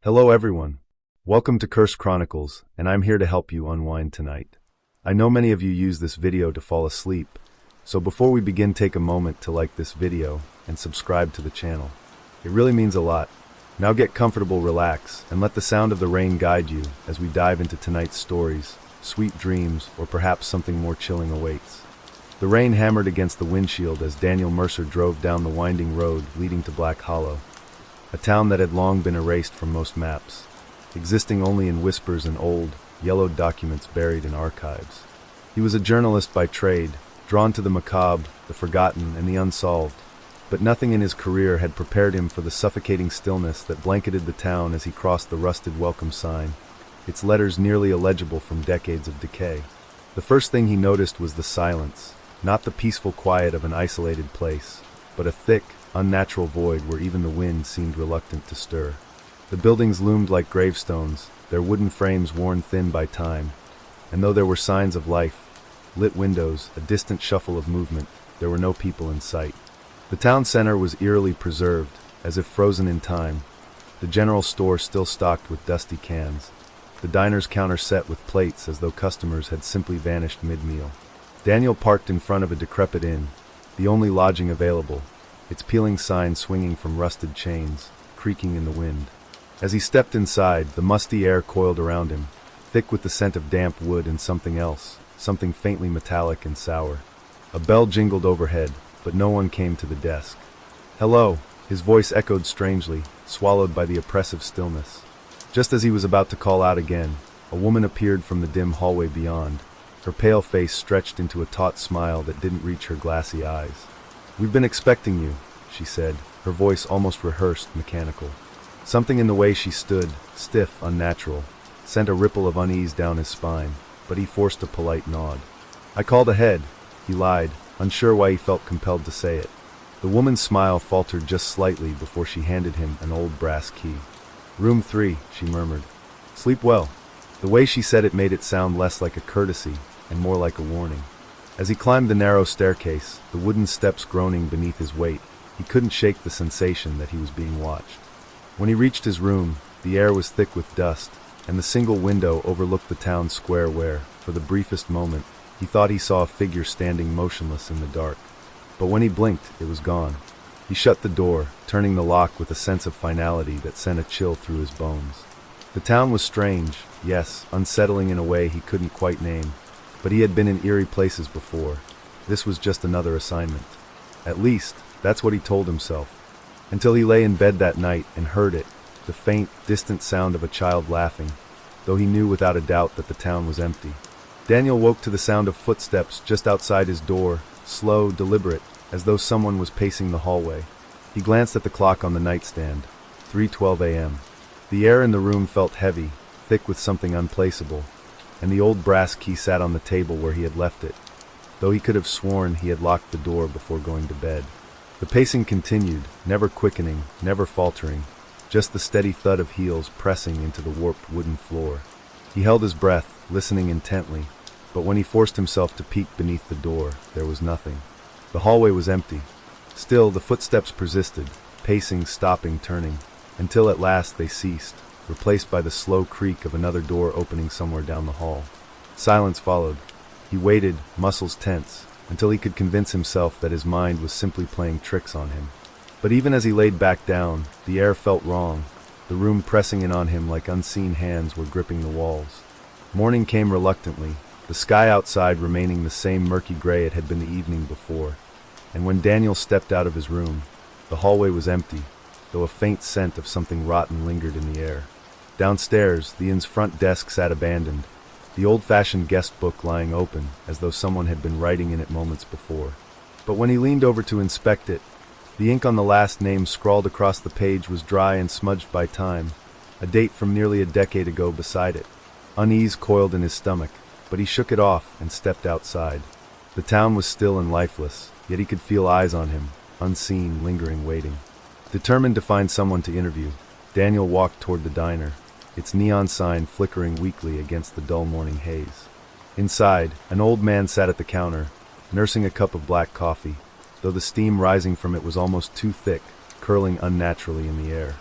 Hello everyone. Welcome to Curse Chronicles, and I'm here to help you unwind tonight. I know many of you use this video to fall asleep, so before we begin, take a moment to like this video and subscribe to the channel. It really means a lot. Now get comfortable, relax, and let the sound of the rain guide you as we dive into tonight's stories, sweet dreams, or perhaps something more chilling awaits. The rain hammered against the windshield as Daniel Mercer drove down the winding road leading to Black Hollow, a town that had long been erased from most maps, existing only in whispers and old, yellowed documents buried in archives. He was a journalist by trade, drawn to the macabre, the forgotten, and the unsolved, but nothing in his career had prepared him for the suffocating stillness that blanketed the town as he crossed the rusted welcome sign, its letters nearly illegible from decades of decay. The first thing he noticed was the silence, not the peaceful quiet of an isolated place, but a thick, unnatural void where even the wind seemed reluctant to stir. The buildings loomed like gravestones, their wooden frames worn thin by time, and though there were signs of life, lit windows, a distant shuffle of movement, there were no people in sight. The town center was eerily preserved, as if frozen in time, the general store still stocked with dusty cans, the diner's counter set with plates as though customers had simply vanished mid-meal. Daniel parked in front of a decrepit inn, the only lodging available, its peeling sign swinging from rusted chains, creaking in the wind. As he stepped inside, the musty air coiled around him, thick with the scent of damp wood and something else, something faintly metallic and sour. A bell jingled overhead, but no one came to the desk. "Hello," his voice echoed strangely, swallowed by the oppressive stillness. Just as he was about to call out again, a woman appeared from the dim hallway beyond, her pale face stretched into a taut smile that didn't reach her glassy eyes. "We've been expecting you," she said, her voice almost rehearsed, mechanical. Something in the way she stood, stiff, unnatural, sent a ripple of unease down his spine, but he forced a polite nod. "I called ahead," he lied, unsure why he felt compelled to say it. The woman's smile faltered just slightly before she handed him an old brass key. "Room 3, she murmured. "Sleep well." The way she said it made it sound less like a courtesy and more like a warning. As he climbed the narrow staircase, the wooden steps groaning beneath his weight, he couldn't shake the sensation that he was being watched. When he reached his room, the air was thick with dust, and the single window overlooked the town square where, for the briefest moment, he thought he saw a figure standing motionless in the dark. But when he blinked, it was gone. He shut the door, turning the lock with a sense of finality that sent a chill through his bones. The town was strange, yes, unsettling in a way he couldn't quite name, but he had been in eerie places before. This was just another assignment. At least, that's what he told himself. Until he lay in bed that night and heard it, the faint, distant sound of a child laughing, though he knew without a doubt that the town was empty. Daniel woke to the sound of footsteps just outside his door, slow, deliberate, as though someone was pacing the hallway. He glanced at the clock on the nightstand, 3:12 a.m. The air in the room felt heavy, thick with something unplaceable, and the old brass key sat on the table where he had left it, though he could have sworn he had locked the door before going to bed. The pacing continued, never quickening, never faltering, just the steady thud of heels pressing into the warped wooden floor. He held his breath, listening intently, but when he forced himself to peek beneath the door, there was nothing. The hallway was empty. Still, the footsteps persisted, pacing, stopping, turning, until at last they ceased, replaced by the slow creak of another door opening somewhere down the hall. Silence followed. He waited, muscles tense, until he could convince himself that his mind was simply playing tricks on him. But even as he laid back down, the air felt wrong, the room pressing in on him like unseen hands were gripping the walls. Morning came reluctantly, the sky outside remaining the same murky gray it had been the evening before, and when Daniel stepped out of his room, the hallway was empty, though a faint scent of something rotten lingered in the air. Downstairs, the inn's front desk sat abandoned, the old-fashioned guest book lying open, as though someone had been writing in it moments before. But when he leaned over to inspect it, the ink on the last name scrawled across the page was dry and smudged by time, a date from nearly a decade ago beside it. Unease coiled in his stomach, but he shook it off and stepped outside. The town was still and lifeless, yet he could feel eyes on him, unseen, lingering, waiting. Determined to find someone to interview, Daniel walked toward the diner, its neon sign flickering weakly against the dull morning haze. Inside, an old man sat at the counter, nursing a cup of black coffee, though the steam rising from it was almost too thick, curling unnaturally in the air.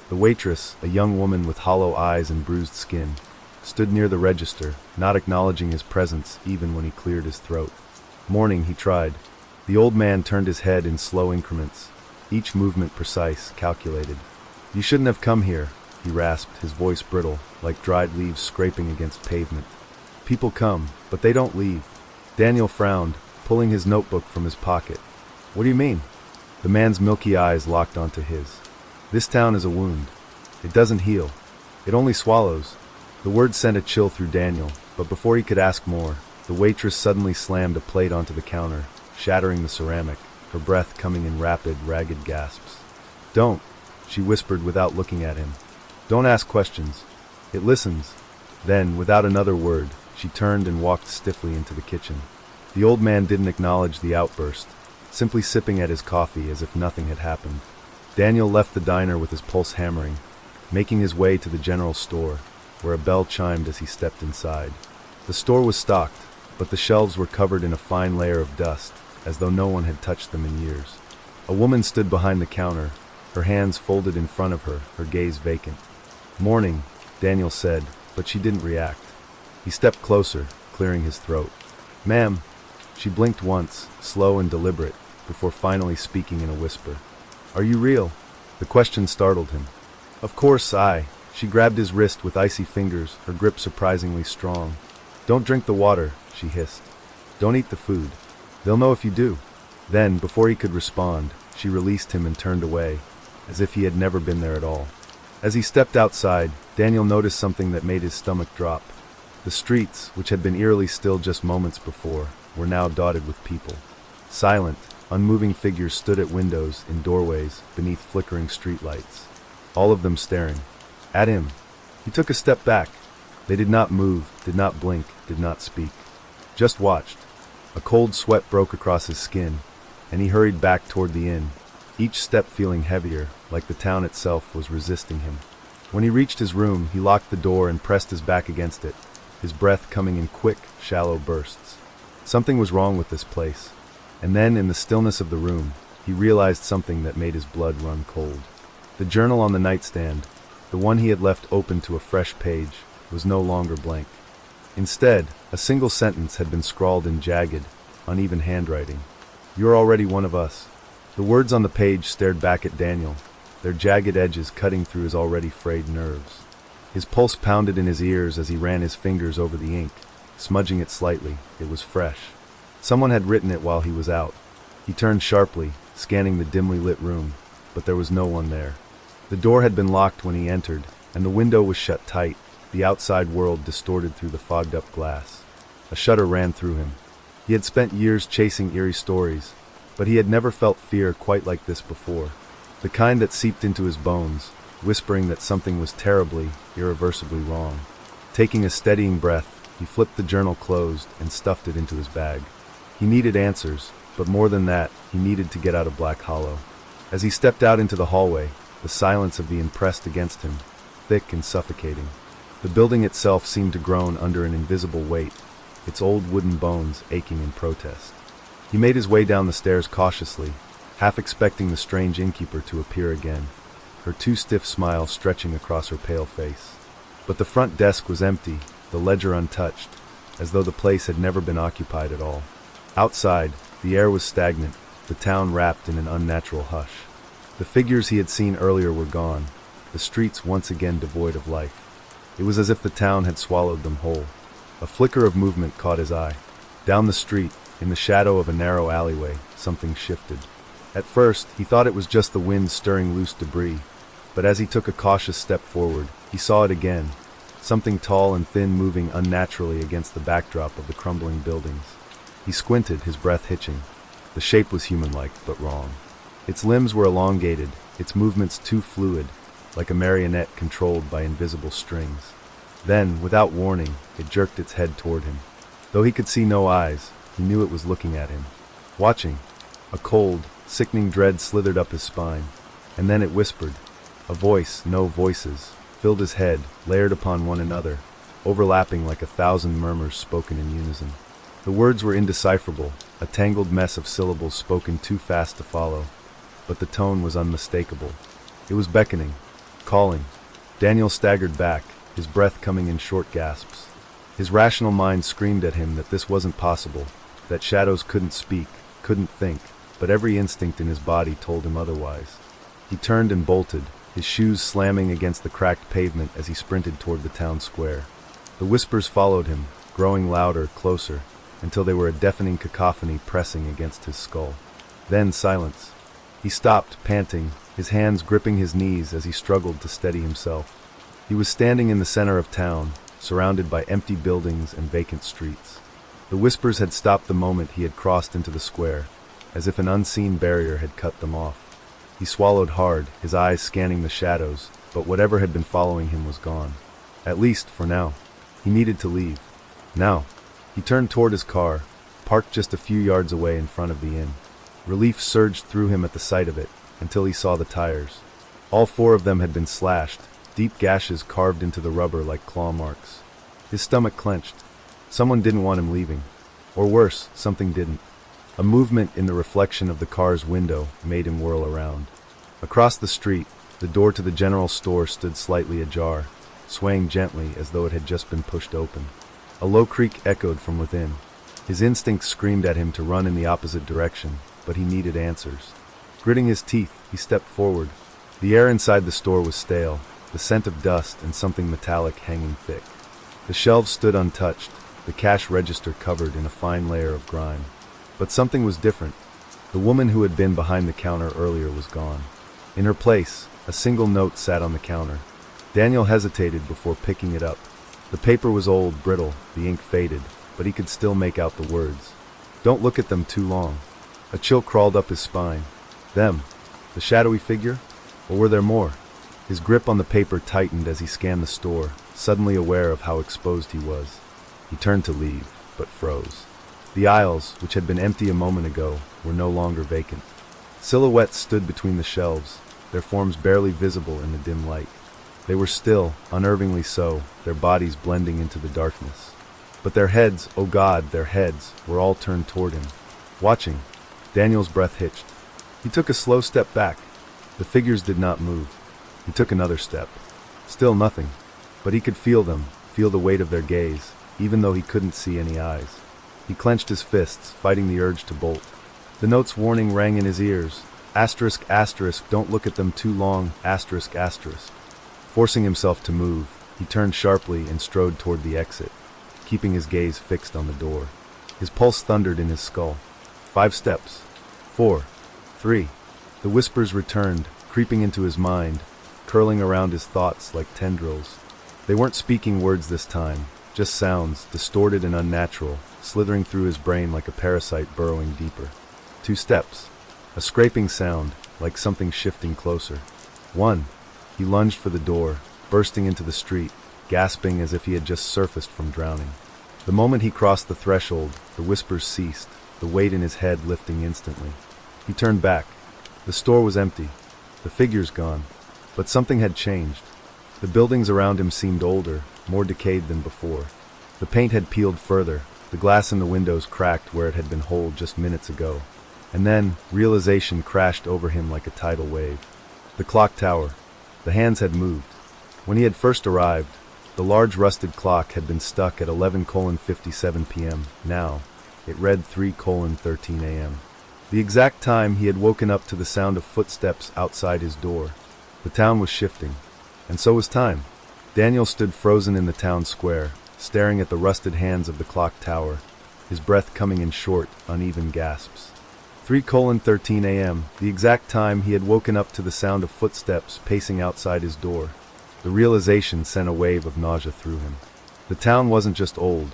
The waitress, a young woman with hollow eyes and bruised skin, stood near the register, not acknowledging his presence even when he cleared his throat. Morning, he tried. The old man turned his head in slow increments, each movement precise, calculated. "You shouldn't have come here," he rasped, his voice brittle, like dried leaves scraping against pavement. "People come, but they don't leave." Daniel frowned, pulling his notebook from his pocket. "What do you mean?" The man's milky eyes locked onto his. "This town is a wound. It doesn't heal. It only swallows." The word sent a chill through Daniel, but before he could ask more, the waitress suddenly slammed a plate onto the counter, shattering the ceramic, her breath coming in rapid, ragged gasps. "Don't," she whispered without looking at him. "Don't ask questions. It listens." Then, without another word, she turned and walked stiffly into the kitchen. The old man didn't acknowledge the outburst, simply sipping at his coffee as if nothing had happened. Daniel left the diner with his pulse hammering, making his way to the general store, where a bell chimed as he stepped inside. The store was stocked, but the shelves were covered in a fine layer of dust, as though no one had touched them in years. A woman stood behind the counter, her hands folded in front of her, her gaze vacant. "Morning," Daniel said, but she didn't react. He stepped closer, clearing his throat. "Ma'am." She blinked once, slow and deliberate, before finally speaking in a whisper. "Are you real?" The question startled him. "Of course, I." She grabbed his wrist with icy fingers, her grip surprisingly strong. "Don't drink the water," she hissed. "Don't eat the food. They'll know if you do." Then, before he could respond, she released him and turned away, as if he had never been there at all. As he stepped outside, Daniel noticed something that made his stomach drop. The streets, which had been eerily still just moments before, were now dotted with people. Silent, unmoving figures stood at windows, in doorways, beneath flickering streetlights. All of them staring. At him. He took a step back. They did not move, did not blink, did not speak. Just watched. A cold sweat broke across his skin, and he hurried back toward the inn, each step feeling heavier, like the town itself was resisting him. When he reached his room, he locked the door and pressed his back against it, his breath coming in quick, shallow bursts. Something was wrong with this place. And then, in the stillness of the room, he realized something that made his blood run cold. The journal on the nightstand, the one he had left open to a fresh page, was no longer blank. Instead, a single sentence had been scrawled in jagged, uneven handwriting. "You're already one of us." The words on the page stared back at Daniel, their jagged edges cutting through his already frayed nerves. His pulse pounded in his ears as he ran his fingers over the ink, smudging it slightly. It was fresh. Someone had written it while he was out. He turned sharply, scanning the dimly lit room, but there was no one there. The door had been locked when he entered, and the window was shut tight, the outside world distorted through the fogged-up glass. A shudder ran through him. He had spent years chasing eerie stories, but he had never felt fear quite like this before. The kind that seeped into his bones, whispering that something was terribly, irreversibly wrong. Taking a steadying breath, he flipped the journal closed and stuffed it into his bag. He needed answers, but more than that, he needed to get out of Black Hollow. As he stepped out into the hallway, the silence of the inn pressed against him, thick and suffocating. The building itself seemed to groan under an invisible weight, its old wooden bones aching in protest. He made his way down the stairs cautiously, half expecting the strange innkeeper to appear again, her too stiff smile stretching across her pale face. But the front desk was empty, the ledger untouched, as though the place had never been occupied at all. Outside, the air was stagnant, the town wrapped in an unnatural hush. The figures he had seen earlier were gone, the streets once again devoid of life. It was as if the town had swallowed them whole. A flicker of movement caught his eye. Down the street, in the shadow of a narrow alleyway, something shifted. At first, he thought it was just the wind stirring loose debris, but as he took a cautious step forward, he saw it again, something tall and thin moving unnaturally against the backdrop of the crumbling buildings. He squinted, his breath hitching. The shape was human-like, but wrong. Its limbs were elongated, its movements too fluid, like a marionette controlled by invisible strings. Then, without warning, it jerked its head toward him. Though he could see no eyes, he knew it was looking at him. Watching. A cold, sickening dread slithered up his spine, and then it whispered. A voice, no voices, filled his head, layered upon one another, overlapping like 1,000 murmurs spoken in unison. The words were indecipherable, a tangled mess of syllables spoken too fast to follow, but the tone was unmistakable. It was beckoning. calling. Daniel staggered back, his breath coming in short gasps. His rational mind screamed at him that this wasn't possible, that shadows couldn't speak, couldn't think, but every instinct in his body told him otherwise. He turned and bolted, his shoes slamming against the cracked pavement as he sprinted toward the town square. The whispers followed him, growing louder, closer, until they were a deafening cacophony pressing against his skull. Then silence. He stopped, panting, his hands gripping his knees as he struggled to steady himself. He was standing in the center of town, surrounded by empty buildings and vacant streets. The whispers had stopped the moment he had crossed into the square, as if an unseen barrier had cut them off. He swallowed hard, his eyes scanning the shadows, but whatever had been following him was gone. At least, for now. He needed to leave. Now. He turned toward his car, parked just a few yards away in front of the inn. Relief surged through him at the sight of it, until he saw the tires. All four of them had been slashed, deep gashes carved into the rubber like claw marks. His stomach clenched. Someone didn't want him leaving. Or worse, something didn't. A movement in the reflection of the car's window made him whirl around. Across the street, the door to the general store stood slightly ajar, swaying gently as though it had just been pushed open. A low creak echoed from within. His instincts screamed at him to run in the opposite direction, but he needed answers. Gritting his teeth, he stepped forward. The air inside the store was stale, the scent of dust and something metallic hanging thick. The shelves stood untouched, the cash register covered in a fine layer of grime. But something was different. The woman who had been behind the counter earlier was gone. In her place, a single note sat on the counter. Daniel hesitated before picking it up. The paper was old, brittle, the ink faded, but he could still make out the words. Don't look at them too long. A chill crawled up his spine. Them? The shadowy figure? Or were there more? His grip on the paper tightened as he scanned the store, suddenly aware of how exposed he was. He turned to leave, but froze. The aisles, which had been empty a moment ago, were no longer vacant. Silhouettes stood between the shelves, their forms barely visible in the dim light. They were still, unnervingly so, their bodies blending into the darkness. But their heads, oh God, their heads, were all turned toward him. Watching. Daniel's breath hitched. He took a slow step back. The figures did not move. He took another step. Still nothing. But he could feel them, feel the weight of their gaze, even though he couldn't see any eyes. He clenched his fists, fighting the urge to bolt. The note's warning rang in his ears. Asterisk, asterisk, don't look at them too long, asterisk, asterisk. Forcing himself to move, he turned sharply and strode toward the exit, keeping his gaze fixed on the door. His pulse thundered in his skull. 5 steps. 4. 3. The whispers returned, creeping into his mind, curling around his thoughts like tendrils. They weren't speaking words this time, just sounds, distorted and unnatural, slithering through his brain like a parasite burrowing deeper. 2 steps. A scraping sound, like something shifting closer. 1. He lunged for the door, bursting into the street, gasping as if he had just surfaced from drowning. The moment he crossed the threshold, the whispers ceased, the weight in his head lifting instantly. He turned back. The store was empty, the figures gone, but something had changed. The buildings around him seemed older, more decayed than before. The paint had peeled further, the glass in the windows cracked where it had been whole just minutes ago. And then, realization crashed over him like a tidal wave. The clock tower. The hands had moved. When he had first arrived, the large rusted clock had been stuck at 11:57 p.m. Now, it read 3:13 a.m. The exact time he had woken up to the sound of footsteps outside his door. The town was shifting, and so was time. Daniel stood frozen in the town square, staring at the rusted hands of the clock tower, his breath coming in short, uneven gasps. 3:13 a.m., the exact time he had woken up to the sound of footsteps pacing outside his door. The realization sent a wave of nausea through him. The town wasn't just old,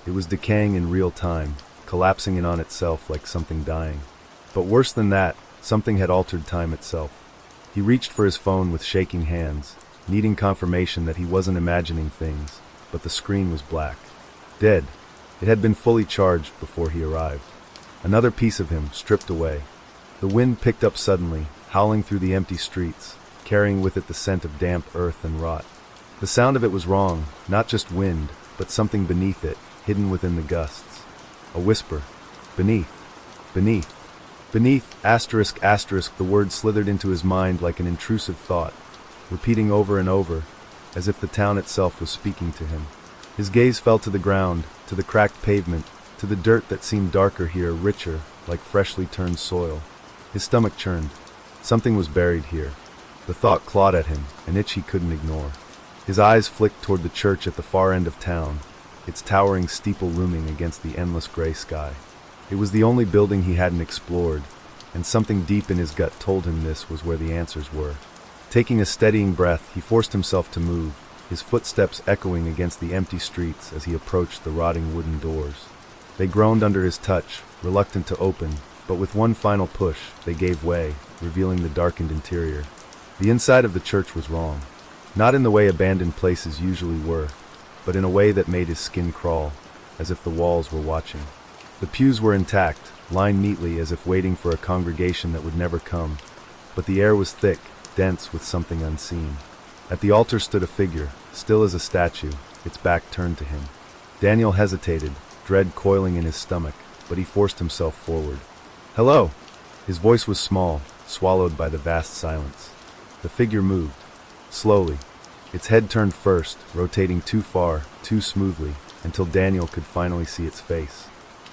it was decaying in real time, collapsing in on itself like something dying. But worse than that, something had altered time itself. He reached for his phone with shaking hands, needing confirmation that he wasn't imagining things, but the screen was black. Dead. It had been fully charged before he arrived. Another piece of him stripped away. The wind picked up suddenly, howling through the empty streets, carrying with it the scent of damp earth and rot. The sound of it was wrong, not just wind, but something beneath it, hidden within the gusts. A whisper. Beneath. Beneath. Beneath, asterisk, asterisk, the word slithered into his mind like an intrusive thought. repeating over and over, as if the town itself was speaking to him. His gaze fell to the ground, to the cracked pavement, to the dirt that seemed darker here, richer, like freshly turned soil. His stomach churned. Something was buried here. The thought clawed at him, an itch he couldn't ignore. His eyes flicked toward the church at the far end of town, its towering steeple looming against the endless gray sky. It was the only building he hadn't explored, and something deep in his gut told him this was where the answers were. Taking a steadying breath, he forced himself to move, his footsteps echoing against the empty streets as he approached the rotting wooden doors. They groaned under his touch, reluctant to open, but with one final push, they gave way, revealing the darkened interior. The inside of the church was wrong. Not in the way abandoned places usually were, but in a way that made his skin crawl, as if the walls were watching. The pews were intact, lined neatly as if waiting for a congregation that would never come, but the air was thick, dense with something unseen. At the altar stood a figure, still as a statue, its back turned to him. Daniel hesitated, dread coiling in his stomach, but he forced himself forward. "Hello!" His voice was small, swallowed by the vast silence. The figure moved, slowly. Its head turned first, rotating too far, too smoothly, until Daniel could finally see its face.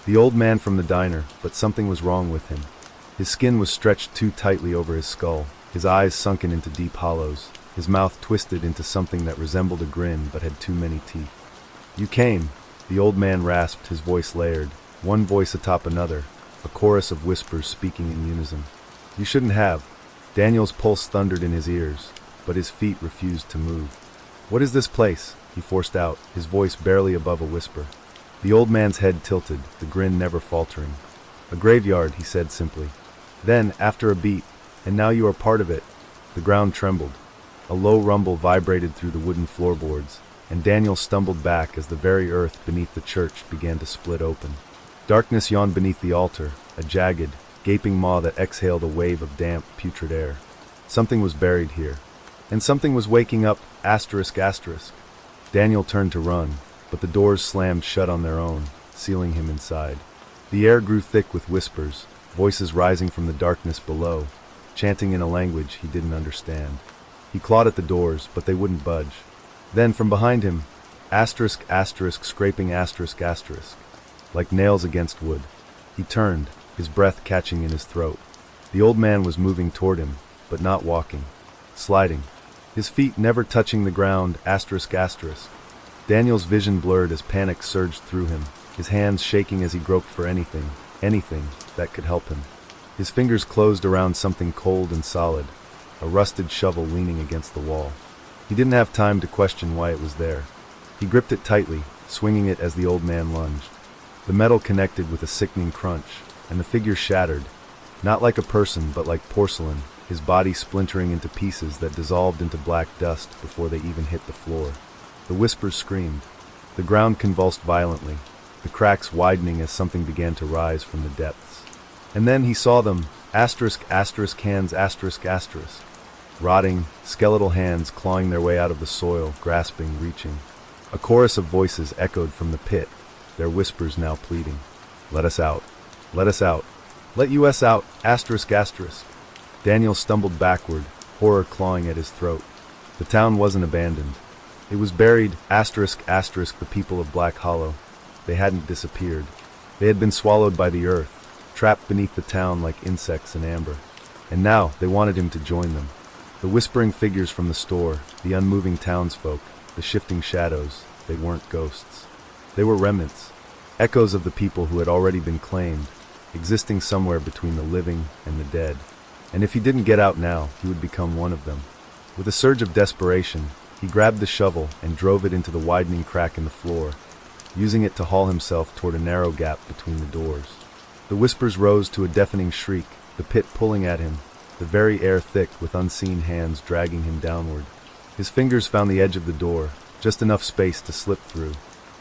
The old man from the diner, but something was wrong with him. His skin was stretched too tightly over his skull, his eyes sunken into deep hollows, his mouth twisted into something that resembled a grin but had too many teeth. "You came," the old man rasped, his voice layered, one voice atop another, a chorus of whispers speaking in unison. "You shouldn't have." Daniel's pulse thundered in his ears, but his feet refused to move. "What is this place?" he forced out, his voice barely above a whisper. The old man's head tilted, the grin never faltering. "A graveyard," he said simply. Then, after a beat, "And now you are part of it." The ground trembled. A low rumble vibrated through the wooden floorboards, and Daniel stumbled back as the very earth beneath the church began to split open. Darkness yawned beneath the altar, a jagged, gaping maw that exhaled a wave of damp, putrid air. Something was buried here. And something was waking up, asterisk. Daniel turned to run, but the doors slammed shut on their own, sealing him inside. The air grew thick with whispers, voices rising from the darkness below, chanting in a language he didn't understand. He clawed at the doors, but they wouldn't budge. Then, from behind him, asterisk, scraping asterisk. Like nails against wood. He turned, his breath catching in his throat. The old man was moving toward him, but not walking. Sliding. His feet never touching the ground, asterisk. Daniel's vision blurred as panic surged through him, his hands shaking as he groped for anything that could help him. His fingers closed around something cold and solid, a rusted shovel leaning against the wall. He didn't have time to question why it was there. He gripped it tightly, swinging it as the old man lunged. The metal connected with a sickening crunch, and the figure shattered, not like a person but like porcelain, his body splintering into pieces that dissolved into black dust before they even hit the floor. The whispers screamed. The ground convulsed violently, the cracks widening as something began to rise from the depths. And then he saw them, asterisk hands, asterisk. Rotting, skeletal hands clawing their way out of the soil, grasping, reaching. A chorus of voices echoed from the pit, their whispers now pleading. "Let us out. Let us out. Let us out, asterisk. Daniel stumbled backward, horror clawing at his throat. The town wasn't abandoned. It was buried, asterisk, the people of Black Hollow. They hadn't disappeared. They had been swallowed by the earth, trapped beneath the town like insects in amber. And now they wanted him to join them. The whispering figures from the store, the unmoving townsfolk, the shifting shadows, they weren't ghosts. They were remnants, echoes of the people who had already been claimed, existing somewhere between the living and the dead. And if he didn't get out now, he would become one of them. With a surge of desperation, he grabbed the shovel and drove it into the widening crack in the floor, using it to haul himself toward a narrow gap between the doors. The whispers rose to a deafening shriek, the pit pulling at him, the very air thick with unseen hands dragging him downward. His fingers found the edge of the door, just enough space to slip through.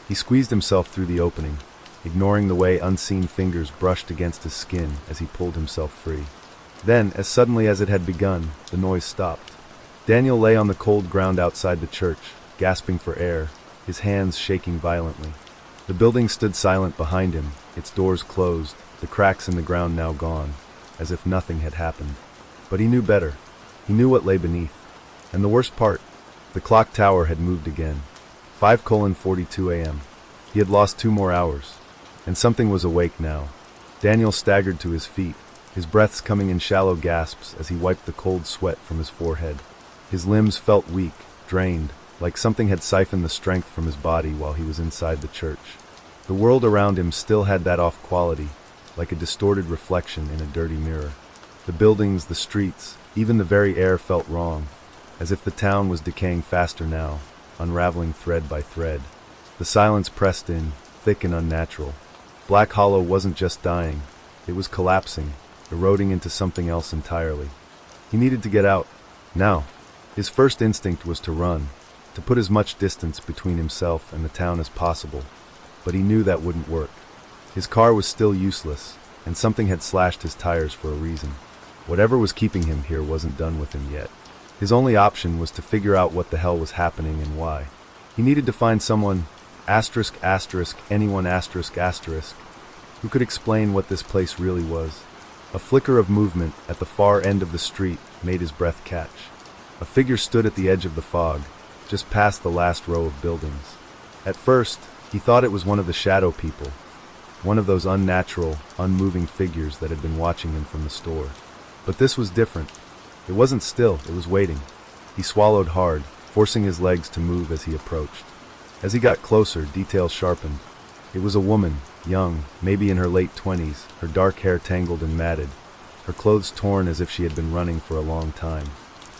He squeezed himself through the opening, ignoring the way unseen fingers brushed against his skin as he pulled himself free. Then, as suddenly as it had begun, the noise stopped. Daniel lay on the cold ground outside the church, gasping for air, his hands shaking violently. The building stood silent behind him, its doors closed, the cracks in the ground now gone, as if nothing had happened. But he knew better. He knew what lay beneath. And the worst part, the clock tower had moved again. 5:42 a.m. He had lost 2 more hours. And something was awake now. Daniel staggered to his feet, his breaths coming in shallow gasps as he wiped the cold sweat from his forehead. His limbs felt weak, drained, like something had siphoned the strength from his body while he was inside the church. The world around him still had that off quality, like a distorted reflection in a dirty mirror. The buildings, the streets, even the very air felt wrong, as if the town was decaying faster now, unraveling thread by thread. The silence pressed in, thick and unnatural. Black Hollow wasn't just dying, it was collapsing, eroding into something else entirely. He needed to get out, now. His first instinct was to run, to put as much distance between himself and the town as possible, but he knew that wouldn't work. His car was still useless, and something had slashed his tires for a reason. Whatever was keeping him here wasn't done with him yet. His only option was to figure out what the hell was happening and why. He needed to find someone, anyone, who could explain what this place really was. A flicker of movement at the far end of the street made his breath catch. A figure stood at the edge of the fog, just past the last row of buildings. At first, he thought it was one of the shadow people, one of those unnatural, unmoving figures that had been watching him from the store. But this was different. It wasn't still, it was waiting. He swallowed hard, forcing his legs to move as he approached. As he got closer, details sharpened. It was a woman, young, maybe in her late 20s, her dark hair tangled and matted, her clothes torn as if she had been running for a long time.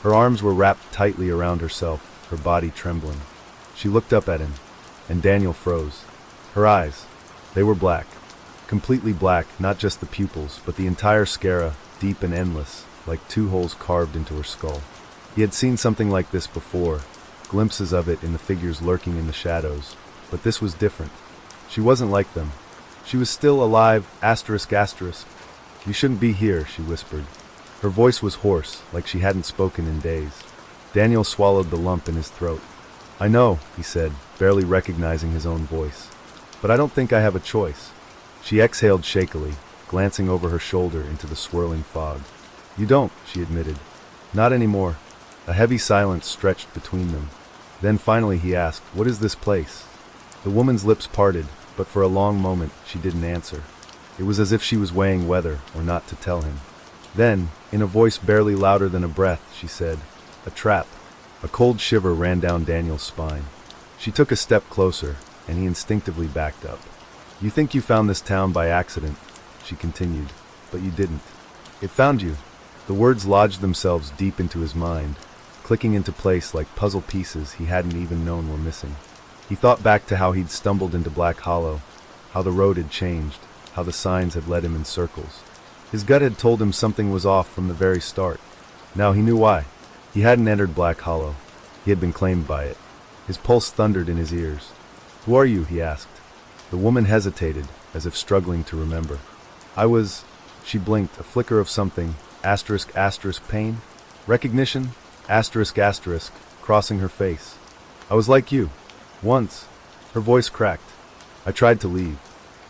Her arms were wrapped tightly around herself, her body trembling. She looked up at him, and Daniel froze. Her eyes, they were black. Completely black, not just the pupils, but the entire sclera, deep and endless, like 2 holes carved into her skull. He had seen something like this before, glimpses of it in the figures lurking in the shadows, but this was different. She wasn't like them. She was still alive, You shouldn't be here, she whispered. Her voice was hoarse, like she hadn't spoken in days. Daniel swallowed the lump in his throat. I know, he said, barely recognizing his own voice. But I don't think I have a choice. She exhaled shakily, glancing over her shoulder into the swirling fog. You don't, she admitted. Not anymore. A heavy silence stretched between them. Then finally he asked, What is this place? The woman's lips parted, but for a long moment she didn't answer. It was as if she was weighing whether or not to tell him. Then, in a voice barely louder than a breath, she said, A trap. A cold shiver ran down Daniel's spine. She took a step closer, and he instinctively backed up. You think you found this town by accident, she continued, but you didn't. It found you. The words lodged themselves deep into his mind, clicking into place like puzzle pieces he hadn't even known were missing. He thought back to how he'd stumbled into Black Hollow, how the road had changed, how the signs had led him in circles. His gut had told him something was off from the very start. Now he knew why. He hadn't entered Black Hollow. He had been claimed by it. His pulse thundered in his ears. Who are you? He asked. The woman hesitated, as if struggling to remember. She blinked, a flicker of something, pain? Recognition? Crossing her face. I was like you. Once. Her voice cracked. I tried to leave.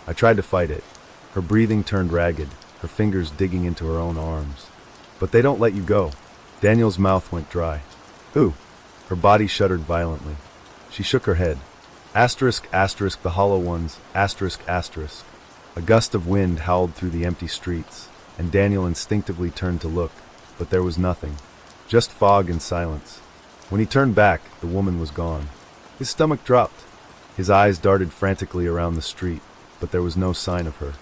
I tried to fight it. Her breathing turned ragged, her fingers digging into her own arms. But they don't let you go. Daniel's mouth went dry. Who? Her body shuddered violently. She shook her head. The hollow ones, A gust of wind howled through the empty streets, and Daniel instinctively turned to look, but there was nothing. Just fog and silence. When he turned back, the woman was gone. His stomach dropped. His eyes darted frantically around the street, but there was no sign of her.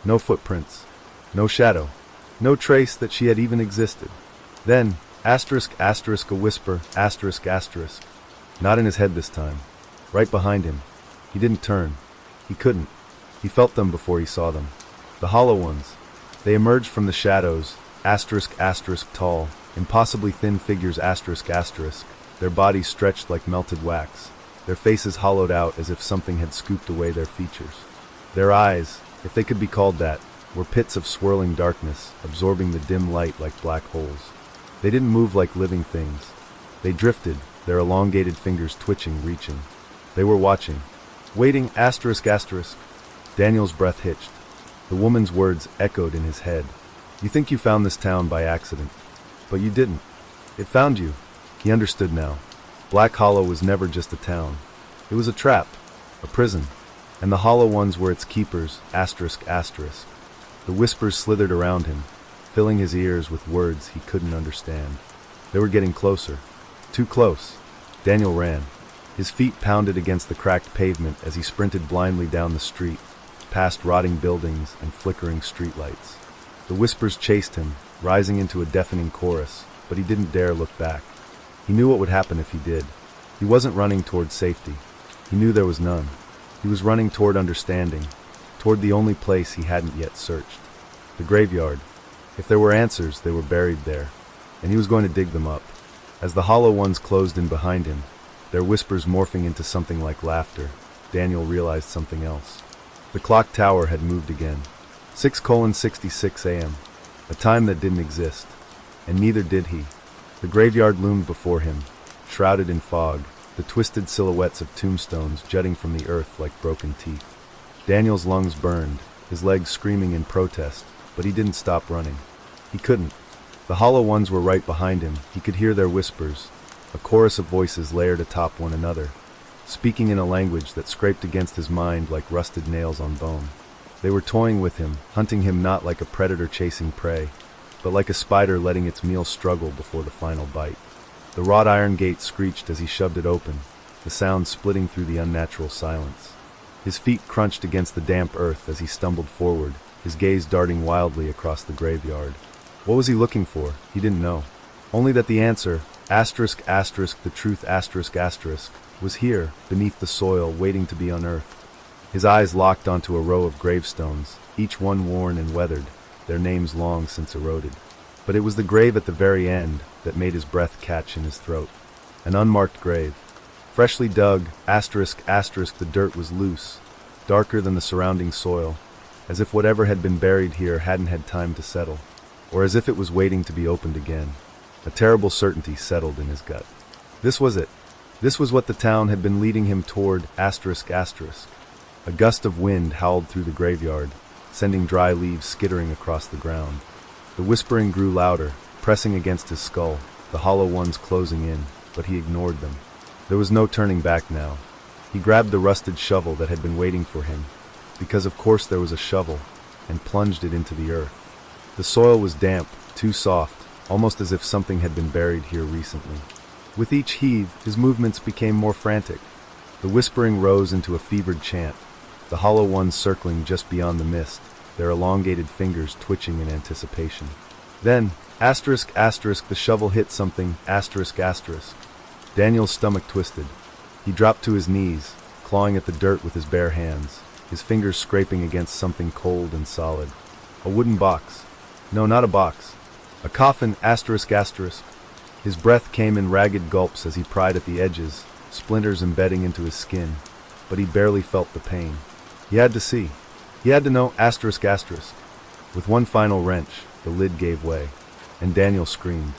No footprints. No shadow. No trace that she had even existed. Then, a whisper, Not in his head this time. Right behind him. He didn't turn. He couldn't. He felt them before he saw them. The hollow ones. They emerged from the shadows, tall, impossibly thin figures, their bodies stretched like melted wax, their faces hollowed out as if something had scooped away their features. Their eyes, if they could be called that, were pits of swirling darkness, absorbing the dim light like black holes. They didn't move like living things. They drifted, their elongated fingers twitching, reaching. They were watching. Waiting, Daniel's breath hitched. The woman's words echoed in his head. You think you found this town by accident. But you didn't. It found you. He understood now. Black Hollow was never just a town. It was a trap, a prison, and the Hollow Ones were its keepers, asterisk, asterisk. The whispers slithered around him, filling his ears with words he couldn't understand. They were getting closer. Too close. Daniel ran. His feet pounded against the cracked pavement as he sprinted blindly down the street, past rotting buildings and flickering streetlights. The whispers chased him, rising into a deafening chorus, but he didn't dare look back. He knew what would happen if he did. He wasn't running toward safety. He knew there was none. He was running toward understanding, toward the only place he hadn't yet searched. The graveyard. If there were answers, they were buried there, and he was going to dig them up. As the Hollow Ones closed in behind him, their whispers morphing into something like laughter, Daniel realized something else. The clock tower had moved again. 6:66 a.m., a time that didn't exist, and neither did he. The graveyard loomed before him, shrouded in fog, the twisted silhouettes of tombstones jutting from the earth like broken teeth. Daniel's lungs burned, his legs screaming in protest, but he didn't stop running. He couldn't. The Hollow Ones were right behind him. He could hear their whispers, a chorus of voices layered atop one another, speaking in a language that scraped against his mind like rusted nails on bone. They were toying with him, hunting him not like a predator chasing prey, but like a spider letting its meal struggle before the final bite. The wrought iron gate screeched as he shoved it open, the sound splitting through the unnatural silence. His feet crunched against the damp earth as he stumbled forward, his gaze darting wildly across the graveyard. What was he looking for? He didn't know. Only that the answer, asterisk, asterisk, the truth, asterisk, asterisk, was here, beneath the soil, waiting to be unearthed. His eyes locked onto a row of gravestones, each one worn and weathered, their names long since eroded. But it was the grave at the very end that made his breath catch in his throat. An unmarked grave. Freshly dug, asterisk, asterisk, the dirt was loose, darker than the surrounding soil, as if whatever had been buried here hadn't had time to settle, or as if it was waiting to be opened again. A terrible certainty settled in his gut. This was it. This was what the town had been leading him toward, asterisk, asterisk. A gust of wind howled through the graveyard, sending dry leaves skittering across the ground. The whispering grew louder, pressing against his skull, the Hollow Ones closing in, but he ignored them. There was no turning back now. He grabbed the rusted shovel that had been waiting for him, because of course there was a shovel, and plunged it into the earth. The soil was damp, too soft, almost as if something had been buried here recently. With each heave, his movements became more frantic. The whispering rose into a fevered chant, the Hollow Ones circling just beyond the mist, their elongated fingers twitching in anticipation. Then, asterisk, asterisk, the shovel hit something, asterisk, asterisk. Daniel's stomach twisted. He dropped to his knees, clawing at the dirt with his bare hands, his fingers scraping against something cold and solid. A wooden box. No, not a box. A coffin, asterisk, asterisk. His breath came in ragged gulps as he pried at the edges, splinters embedding into his skin, but he barely felt the pain. He had to see. He had to know, asterisk, asterisk. With one final wrench, the lid gave way, and Daniel screamed.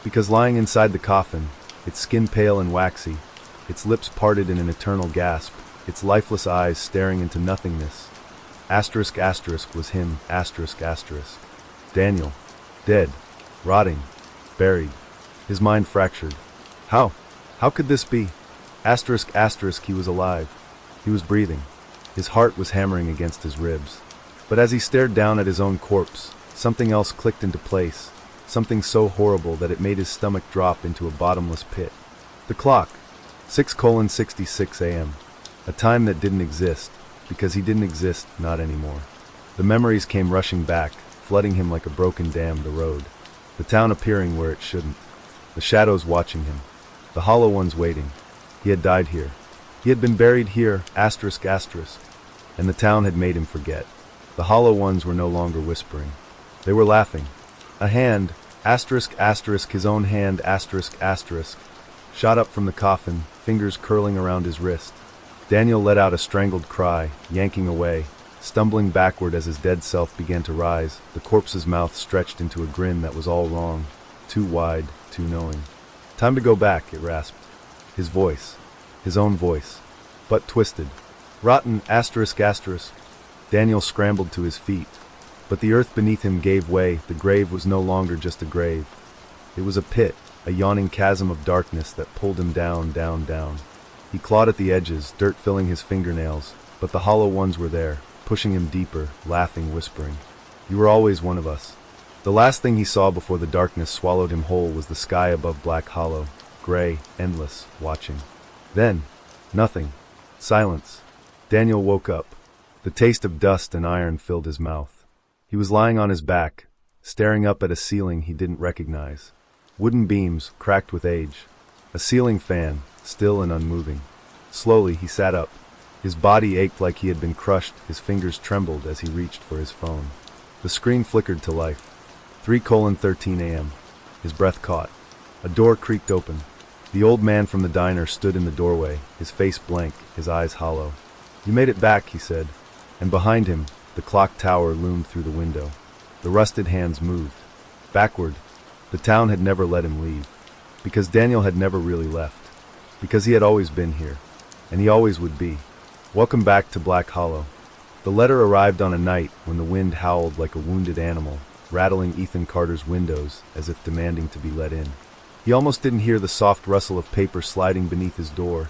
Because lying inside the coffin, its skin pale and waxy, its lips parted in an eternal gasp, its lifeless eyes staring into nothingness, asterisk, asterisk was him, asterisk, asterisk. Daniel. Dead. Rotting. Buried. His mind fractured. How? How could this be? Asterisk, asterisk, he was alive. He was breathing. His heart was hammering against his ribs. But as he stared down at his own corpse, something else clicked into place, something so horrible that it made his stomach drop into a bottomless pit. The clock. 6:66 a.m. A time that didn't exist, because he didn't exist, not anymore. The memories came rushing back, flooding him like a broken dam the road. The town appearing where it shouldn't. The shadows watching him. The Hollow Ones waiting. He had died here. He had been buried here, asterisk, asterisk. And the town had made him forget. The Hollow Ones were no longer whispering. They were laughing. A hand, asterisk, asterisk, his own hand, asterisk, asterisk, shot up from the coffin, fingers curling around his wrist. Daniel let out a strangled cry, yanking away, stumbling backward as his dead self began to rise, the corpse's mouth stretched into a grin that was all wrong, too wide, too knowing. Time to go back, it rasped. His voice. His own voice. But twisted. Rotten, asterisk, asterisk. Daniel scrambled to his feet. But the earth beneath him gave way. The grave was no longer just a grave. It was a pit. a yawning chasm of darkness that pulled him down, down, down. He clawed at the edges, dirt filling his fingernails, but the hollow ones were there, pushing him deeper, laughing, whispering, "You were always one of us." The last thing he saw before the darkness swallowed him whole was the sky above Black Hollow, gray, endless, watching. Then, nothing. Silence. Daniel woke up. The taste of dust and iron filled his mouth. He was lying on his back, staring up at a ceiling he didn't recognize. Wooden beams, cracked with age. A ceiling fan, still and unmoving. Slowly, he sat up. His body ached like he had been crushed, his fingers trembled as he reached for his phone. The screen flickered to life. 3:13 a.m. His breath caught. A door creaked open. The old man from the diner stood in the doorway, his face blank, his eyes hollow. "You made it back," he said. And behind him, the clock tower loomed through the window. The rusted hands moved. Backward. The town had never let him leave. Because Daniel had never really left. Because he had always been here. And he always would be. Welcome back to Black Hollow. The letter arrived on a night when the wind howled like a wounded animal, rattling Ethan Carter's windows as if demanding to be let in. He almost didn't hear the soft rustle of paper sliding beneath his door,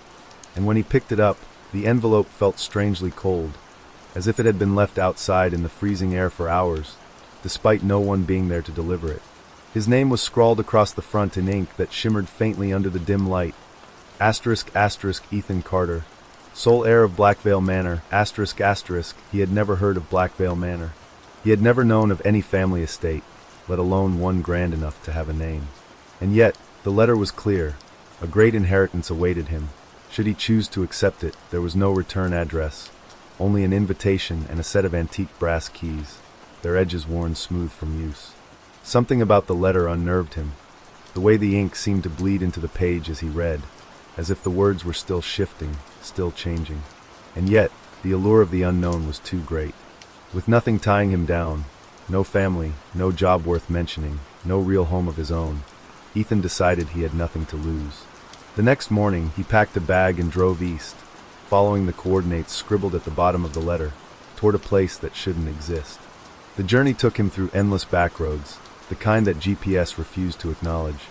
and when he picked it up, the envelope felt strangely cold, as if it had been left outside in the freezing air for hours, despite no one being there to deliver it. His name was scrawled across the front in ink that shimmered faintly under the dim light. *** Ethan Carter, sole heir of Blackvale Manor, ***. He had never heard of Blackvale Manor. He had never known of any family estate, let alone one grand enough to have a name. And yet, the letter was clear. A great inheritance awaited him. Should he choose to accept it, there was no return address, only an invitation and a set of antique brass keys, their edges worn smooth from use. Something about the letter unnerved him. The way the ink seemed to bleed into the page as he read, as if the words were still shifting, still changing. And yet, the allure of the unknown was too great. With nothing tying him down, no family, no job worth mentioning, no real home of his own, Ethan decided he had nothing to lose. The next morning, he packed a bag and drove east, following the coordinates scribbled at the bottom of the letter, toward a place that shouldn't exist. The journey took him through endless back roads, the kind that GPS refused to acknowledge,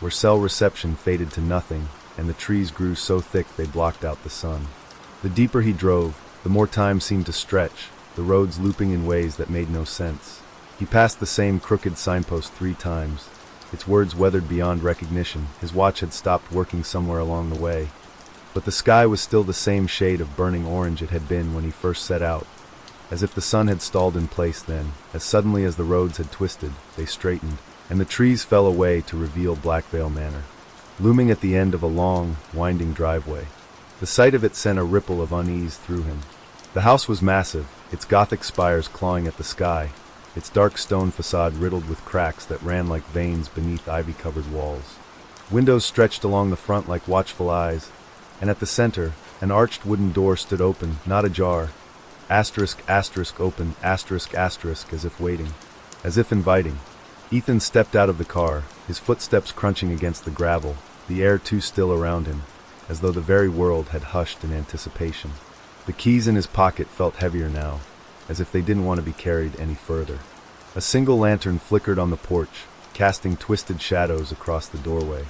where cell reception faded to nothing, and the trees grew so thick they blocked out the sun. The deeper he drove, the more time seemed to stretch, the roads looping in ways that made no sense. He passed the same crooked signpost 3 times. Its words weathered beyond recognition. His watch had stopped working somewhere along the way. But the sky was still the same shade of burning orange it had been when he first set out, as if the sun had stalled in place then. As suddenly as the roads had twisted, they straightened, and the trees fell away to reveal Blackvale Manor, looming at the end of a long, winding driveway. The sight of it sent a ripple of unease through him. The house was massive, its Gothic spires clawing at the sky, its dark stone facade riddled with cracks that ran like veins beneath ivy-covered walls. Windows stretched along the front like watchful eyes, and at the center, an arched wooden door stood open, not ajar. Open, as if waiting, as if inviting. Ethan stepped out of the car, his footsteps crunching against the gravel, the air too still around him, as though the very world had hushed in anticipation. The keys in his pocket felt heavier now, as if they didn't want to be carried any further. A single lantern flickered on the porch, casting twisted shadows across the doorway.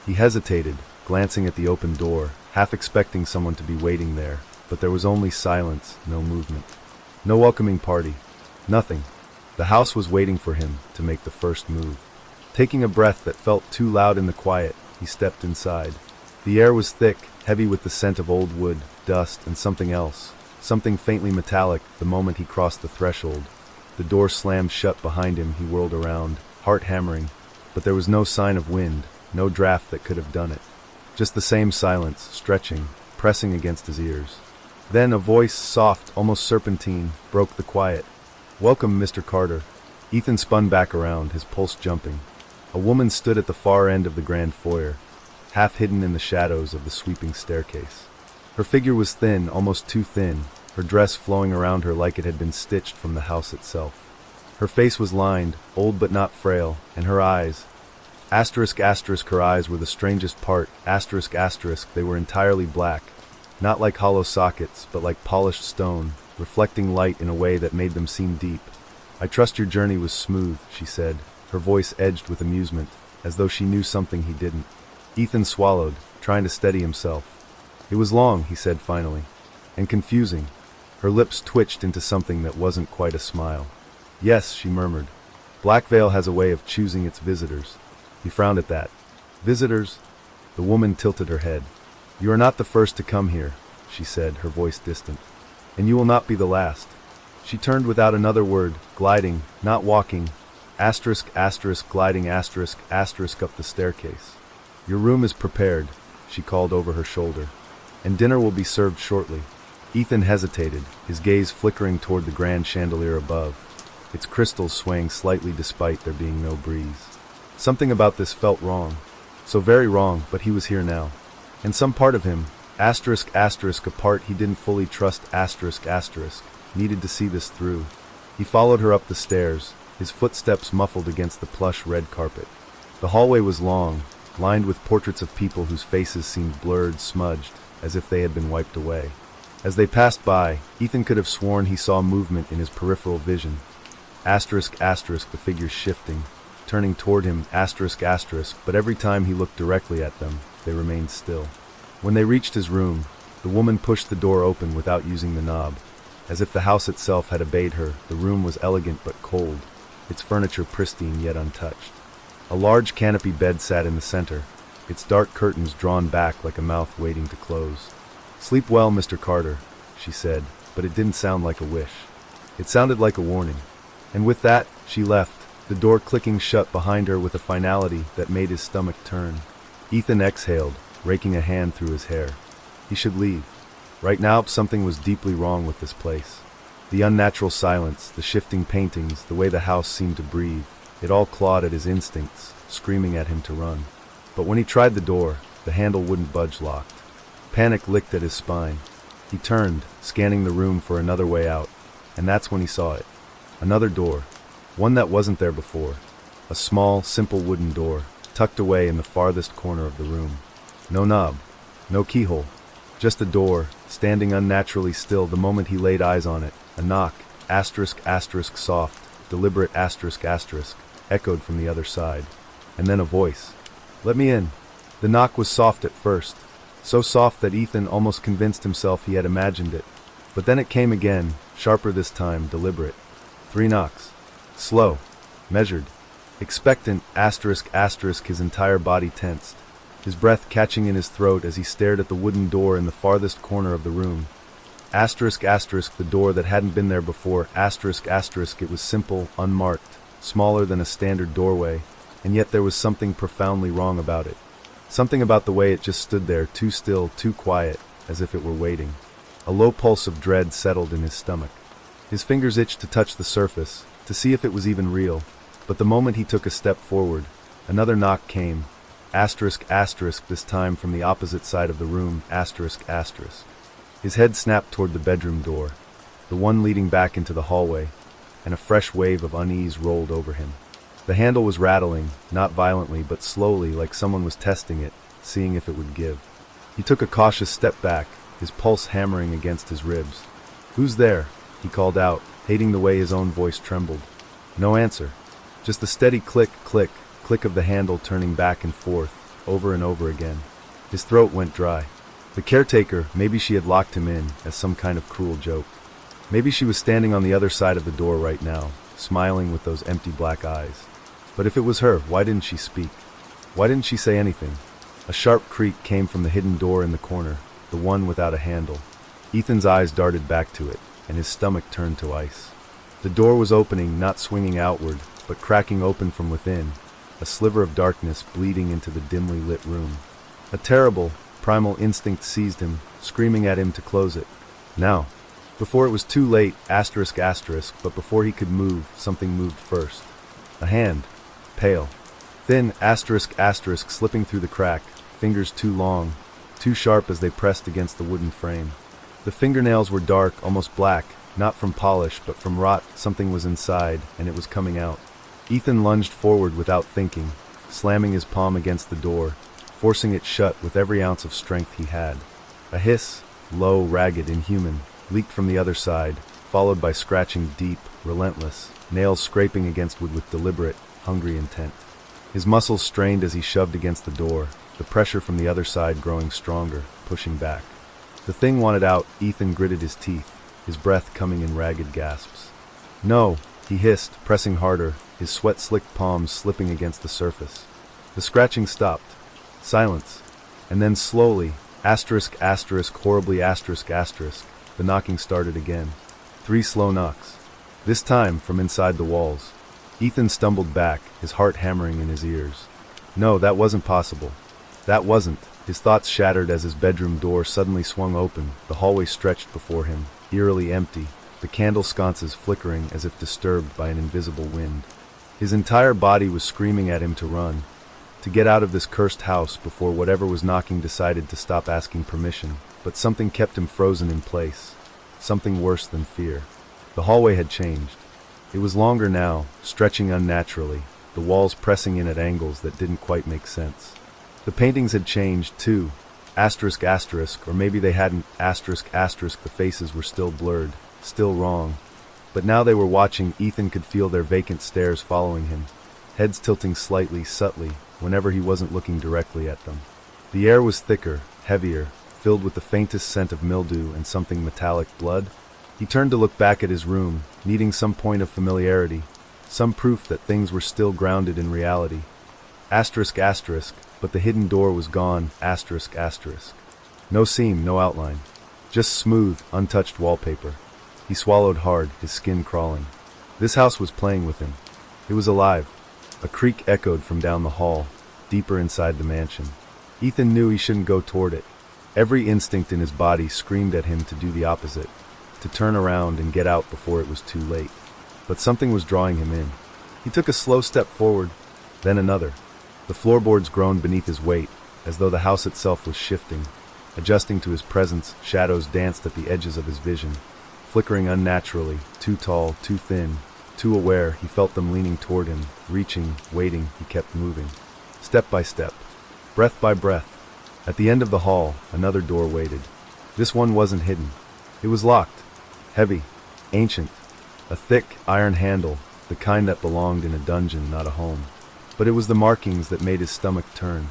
He hesitated, glancing at the open door, half expecting someone to be waiting there, but there was only silence, no movement. No welcoming party. Nothing. The house was waiting for him to make the first move. Taking a breath that felt too loud in the quiet, he stepped inside. The air was thick, heavy with the scent of old wood, dust, and something else. Something faintly metallic the moment he crossed the threshold. The door slammed shut behind him. He whirled around, heart hammering, but there was no sign of wind, no draft that could have done it. Just the same silence, stretching, pressing against his ears. Then a voice, soft, almost serpentine, broke the quiet. "Welcome, Mr. Carter." Ethan spun back around, his pulse jumping. A woman stood at the far end of the grand foyer, half hidden in the shadows of the sweeping staircase. Her figure was thin, almost too thin, her dress flowing around her like it had been stitched from the house itself. Her face was lined, old but not frail, and her eyes, her eyes were the strangest part, they were entirely black, not like hollow sockets, but like polished stone, reflecting light in a way that made them seem deep. "I trust your journey was smooth," she said, her voice edged with amusement, as though she knew something he didn't. Ethan swallowed, trying to steady himself. "It was long," he said finally, "and confusing." Her lips twitched into something that wasn't quite a smile. "Yes," she murmured. "Blackvale has a way of choosing its visitors." He frowned at that. "Visitors?" The woman tilted her head. "You are not the first to come here," she said, her voice distant. "And you will not be the last." She turned without another word, gliding, not walking, gliding up the staircase. "Your room is prepared," she called over her shoulder, "and dinner will be served shortly." Ethan hesitated, his gaze flickering toward the grand chandelier above, its crystals swaying slightly despite there being no breeze. Something about this felt wrong. So very wrong, but he was here now. And some part of him, a part he didn't fully trust, needed to see this through. He followed her up the stairs, his footsteps muffled against the plush red carpet. The hallway was long, lined with portraits of people whose faces seemed blurred, smudged, as if they had been wiped away. As they passed by, Ethan could have sworn he saw movement in his peripheral vision. The figures shifting, turning toward him, but every time he looked directly at them, they remained still. When they reached his room, the woman pushed the door open without using the knob. As if the house itself had obeyed her, the room was elegant but cold, its furniture pristine yet untouched. A large canopy bed sat in the center, its dark curtains drawn back like a mouth waiting to close. "Sleep well, Mr. Carter," she said, but it didn't sound like a wish. It sounded like a warning. And with that, she left, the door clicking shut behind her with a finality that made his stomach turn. Ethan exhaled, raking a hand through his hair. He should leave. Right now, something was deeply wrong with this place. The unnatural silence, the shifting paintings, the way the house seemed to breathe, it all clawed at his instincts, screaming at him to run. But when he tried the door, the handle wouldn't budge locked. Panic licked at his spine. He turned, scanning the room for another way out, and that's when he saw it. Another door. One that wasn't there before. A small, simple wooden door, tucked away in the farthest corner of the room. No knob. No keyhole. Just a door, standing unnaturally still the moment he laid eyes on it. A knock, soft, deliberate echoed from the other side. And then a voice. "Let me in." The knock was soft at first. So soft that Ethan almost convinced himself he had imagined it. But then it came again, sharper this time, deliberate. 3 knocks. Slow. Measured. Expectant, his entire body tensed, his breath catching in his throat as he stared at the wooden door in the farthest corner of the room. The door that hadn't been there before, it was simple, unmarked, smaller than a standard doorway, and yet there was something profoundly wrong about it. Something about the way it just stood there, too still, too quiet, as if it were waiting. A low pulse of dread settled in his stomach. His fingers itched to touch the surface, to see if it was even real, but the moment he took a step forward, another knock came, this time from the opposite side of the room, His head snapped toward the bedroom door, the one leading back into the hallway, and a fresh wave of unease rolled over him. The handle was rattling, not violently but slowly, like someone was testing it, seeing if it would give. He took a cautious step back, his pulse hammering against his ribs. "Who's there?" he called out, hating the way his own voice trembled. No answer. Just the steady click, click, click of the handle turning back and forth, over and over again. His throat went dry. The caretaker, maybe she had locked him in, as some kind of cruel joke. Maybe she was standing on the other side of the door right now, smiling with those empty black eyes. But if it was her, why didn't she speak? Why didn't she say anything? A sharp creak came from the hidden door in the corner, the one without a handle. Ethan's eyes darted back to it, and his stomach turned to ice. The door was opening, not swinging outward, but cracking open from within, a sliver of darkness bleeding into the dimly lit room. A terrible, primal instinct seized him, screaming at him to close it. Now. Before it was too late, but before he could move, something moved first. A hand. Pale. Thin, slipping through the crack, fingers too long, too sharp as they pressed against the wooden frame. The fingernails were dark, almost black, not from polish but from rot. Something was inside, and it was coming out. Ethan lunged forward without thinking, slamming his palm against the door, forcing it shut with every ounce of strength he had. A hiss, low, ragged, inhuman, leaked from the other side, followed by scratching deep, relentless, nails scraping against wood with deliberate, hungry intent. His muscles strained as he shoved against the door, the pressure from the other side growing stronger, pushing back. The thing wanted out. Ethan gritted his teeth, his breath coming in ragged gasps. "No," he hissed, pressing harder, his sweat-slicked palms slipping against the surface. The scratching stopped. Silence. And then slowly, horribly, the knocking started again. 3 slow knocks. This time from inside the walls. Ethan stumbled back, his heart hammering in his ears. No, that wasn't possible. That wasn't. His thoughts shattered as his bedroom door suddenly swung open, the hallway stretched before him, eerily empty, the candle sconces flickering as if disturbed by an invisible wind. His entire body was screaming at him to run, to get out of this cursed house before whatever was knocking decided to stop asking permission, but something kept him frozen in place. Something worse than fear. The hallway had changed. It was longer now, stretching unnaturally, the walls pressing in at angles that didn't quite make sense. The paintings had changed, too. Or maybe they hadn't. The faces were still blurred, still wrong. But now they were watching. Ethan could feel their vacant stares following him, heads tilting slightly, subtly, whenever he wasn't looking directly at them. The air was thicker, heavier, filled with the faintest scent of mildew and something metallic. Blood? He turned to look back at his room, needing some point of familiarity, some proof that things were still grounded in reality. But the hidden door was gone. No seam, no outline. Just smooth, untouched wallpaper. He swallowed hard, his skin crawling. This house was playing with him. It was alive. A creak echoed from down the hall, deeper inside the mansion. Ethan knew he shouldn't go toward it. Every instinct in his body screamed at him to do the opposite, to turn around and get out before it was too late. But something was drawing him in. He took a slow step forward, then another. The floorboards groaned beneath his weight, as though the house itself was shifting. Adjusting to his presence, shadows danced at the edges of his vision, flickering unnaturally, too tall, too thin, too aware. He felt them leaning toward him, reaching, waiting. He kept moving, step by step, breath by breath. At the end of the hall, another door waited. This one wasn't hidden. It was locked, heavy, ancient, a thick iron handle, the kind that belonged in a dungeon, not a home. But it was the markings that made his stomach turn.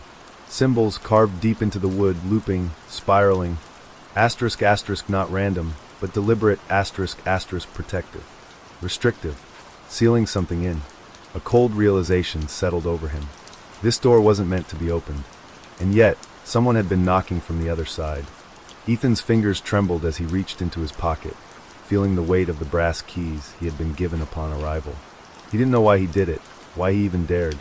Symbols carved deep into the wood, looping, spiraling. Not random, but deliberate. Protective. Restrictive. Sealing something in. A cold realization settled over him. This door wasn't meant to be opened. And yet, someone had been knocking from the other side. Ethan's fingers trembled as he reached into his pocket, feeling the weight of the brass keys he had been given upon arrival. He didn't know why he did it, why he even dared.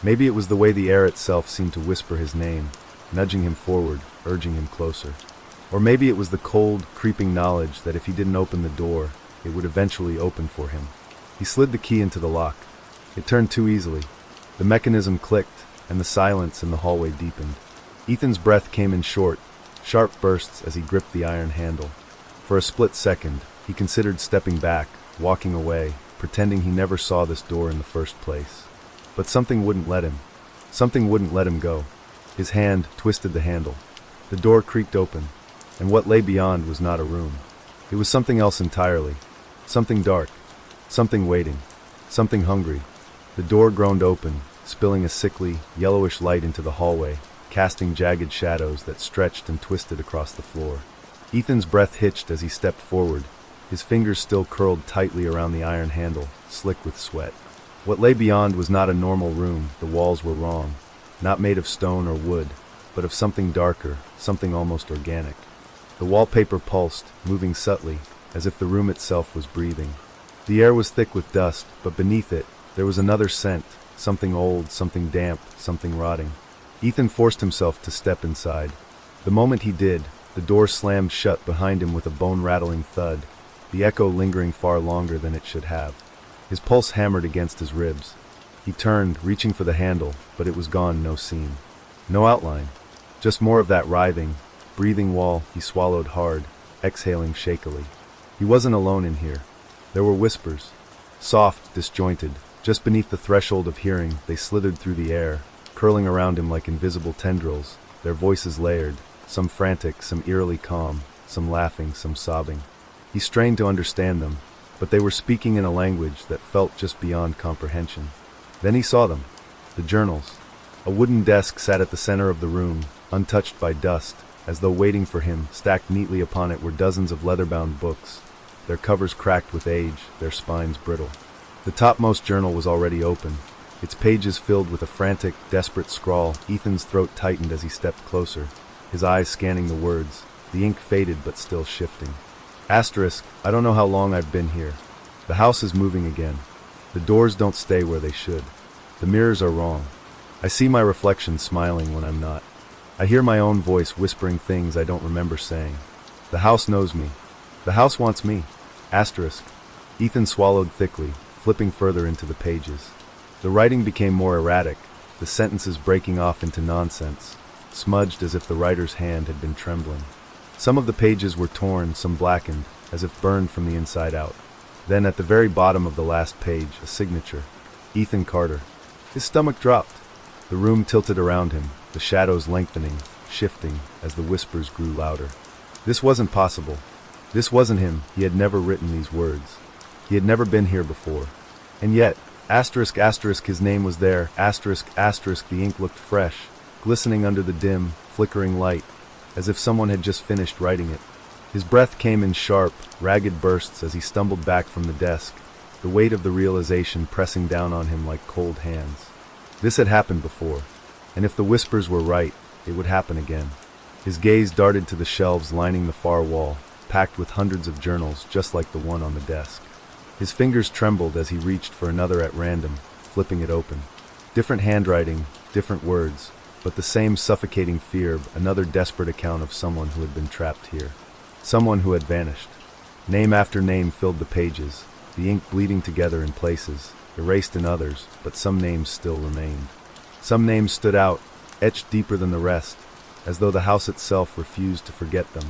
Maybe it was the way the air itself seemed to whisper his name, nudging him forward, urging him closer. Or maybe it was the cold, creeping knowledge that if he didn't open the door, it would eventually open for him. He slid the key into the lock. It turned too easily. The mechanism clicked, and the silence in the hallway deepened. Ethan's breath came in short, sharp bursts as he gripped the iron handle. For a split second, he considered stepping back, walking away, pretending he never saw this door in the first place. But something wouldn't let him. Something wouldn't let him go. His hand twisted the handle. The door creaked open, and what lay beyond was not a room. It was something else entirely. Something dark. Something waiting. Something hungry. The door groaned open, spilling a sickly, yellowish light into the hallway, casting jagged shadows that stretched and twisted across the floor. Ethan's breath hitched as he stepped forward, his fingers still curled tightly around the iron handle, slick with sweat. What lay beyond was not a normal room. The walls were wrong, not made of stone or wood, but of something darker, something almost organic. The wallpaper pulsed, moving subtly, as if the room itself was breathing. The air was thick with dust, but beneath it, there was another scent, something old, something damp, something rotting. Ethan forced himself to step inside. The moment he did, the door slammed shut behind him with a bone-rattling thud, the echo lingering far longer than it should have. His pulse hammered against his ribs. He turned, reaching for the handle, but it was gone, no seam. No outline. Just more of that writhing, breathing wall. He swallowed hard, exhaling shakily. He wasn't alone in here. There were whispers. Soft, disjointed. Just beneath the threshold of hearing, they slithered through the air, curling around him like invisible tendrils, their voices layered, some frantic, some eerily calm, some laughing, some sobbing. He strained to understand them, but they were speaking in a language that felt just beyond comprehension. Then he saw them. The journals. A wooden desk sat at the center of the room, untouched by dust, as though waiting for him. Stacked neatly upon it were dozens of leather-bound books, their covers cracked with age, their spines brittle. The topmost journal was already open, its pages filled with a frantic, desperate scrawl. Ethan's throat tightened as he stepped closer, his eyes scanning the words. The ink faded but still shifting. Asterisk, I don't know how long I've been here. The house is moving again. The doors don't stay where they should. The mirrors are wrong. I see my reflection smiling when I'm not. I hear my own voice whispering things I don't remember saying. The house knows me. The house wants me. Asterisk. Ethan swallowed thickly, flipping further into the pages. The writing became more erratic, the sentences breaking off into nonsense, smudged as if the writer's hand had been trembling. Some of the pages were torn, some blackened, as if burned from the inside out. Then at the very bottom of the last page, a signature. Ethan Carter. His stomach dropped. The room tilted around him, the shadows lengthening, shifting, as the whispers grew louder. This wasn't possible. This wasn't him. He had never written these words. He had never been here before. And yet, asterisk, asterisk, his name was there. Asterisk, asterisk, the ink looked fresh, glistening under the dim, flickering light, as if someone had just finished writing it. His breath came in sharp, ragged bursts as he stumbled back from the desk, the weight of the realization pressing down on him like cold hands. This had happened before, and if the whispers were right, it would happen again. His gaze darted to the shelves lining the far wall, packed with hundreds of journals just like the one on the desk. His fingers trembled as he reached for another at random, flipping it open. Different handwriting, different words, but the same suffocating fear, another desperate account of someone who had been trapped here. Someone who had vanished. Name after name filled the pages, the ink bleeding together in places, erased in others, but some names still remained. Some names stood out, etched deeper than the rest, as though the house itself refused to forget them.